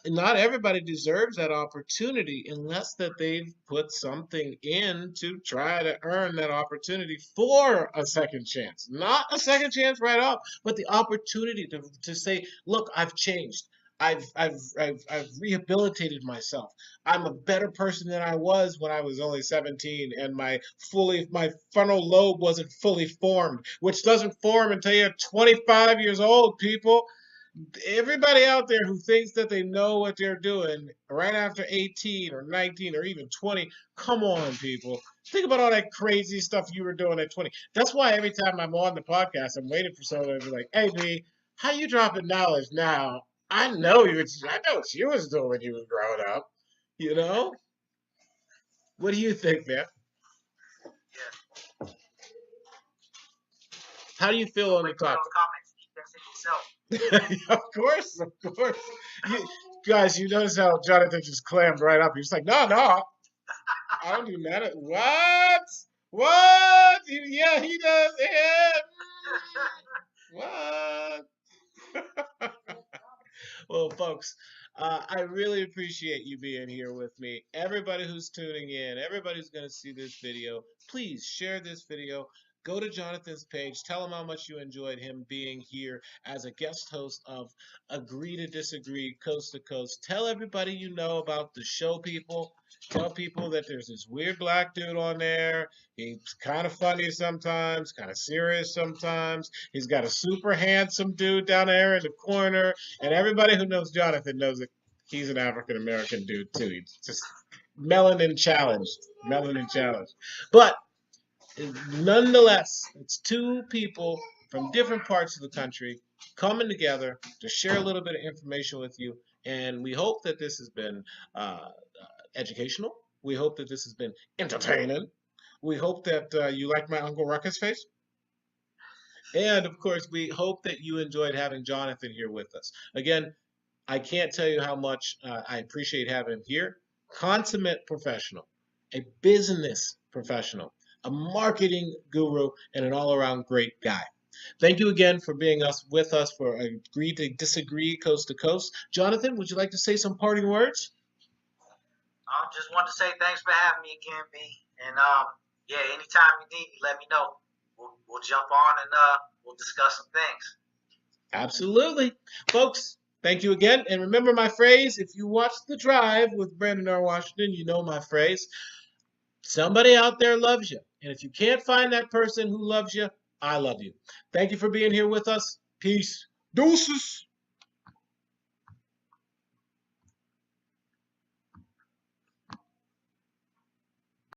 S1: Not everybody deserves that opportunity unless that they've put something in to try to earn that opportunity for a second chance. Not a second chance right off, but the opportunity to say, look, I've changed. I've rehabilitated myself. I'm a better person than I was when I was only 17, and my frontal lobe wasn't fully formed, which doesn't form until you're 25 years old, people. Everybody out there who thinks that they know what they're doing right after 18 or 19 or even 20, come on, people. Think about all that crazy stuff you were doing at 20. That's why every time I'm on the podcast, I'm waiting for someone to be like, hey, B, how you dropping knowledge now? I know what you was doing when you was growing up. What do you think, man?
S2: Yeah.
S1: How do you feel on the topic? Of course. Guys, you notice how Jonathan just clammed right up. He was like, no. I don't do none of what? What? Yeah, he does. Yeah. What? Well, folks, I really appreciate you being here with me. Everybody who's tuning in, everybody who's going to see this video, please share this video. Go to Jonathan's page. Tell him how much you enjoyed him being here as a guest host of Agree to Disagree Coast to Coast. Tell everybody you know about the show, people. Tell people that there's this weird black dude on there. He's kind of funny sometimes, kind of serious sometimes. He's got a super handsome dude down there in the corner. And everybody who knows Jonathan knows that he's an African American dude too. He's just melanin challenged. Melanin challenged. But nonetheless, it's two people from different parts of the country coming together to share a little bit of information with you. And we hope that this has been educational. We hope that this has been entertaining. We hope that you like my Uncle Ruckus face. And of course, we hope that you enjoyed having Jonathan here with us. Again, I can't tell you how much I appreciate having him here. Consummate professional, a business professional, a marketing guru, and an all-around great guy. Thank you again for being with us for Agree to Disagree Coast to Coast. Jonathan, would you like to say some parting words?
S2: I just want to say thanks for having me again, B. And yeah, anytime you need me, let me know. We'll jump on and we'll discuss some things.
S1: Absolutely. Folks, thank you again. And remember my phrase, if you watch The Drive with Brandon R Washington, you know my phrase. Somebody out there loves you. And if you can't find that person who loves you, I love you. Thank you for being here with us. Peace. Deuces.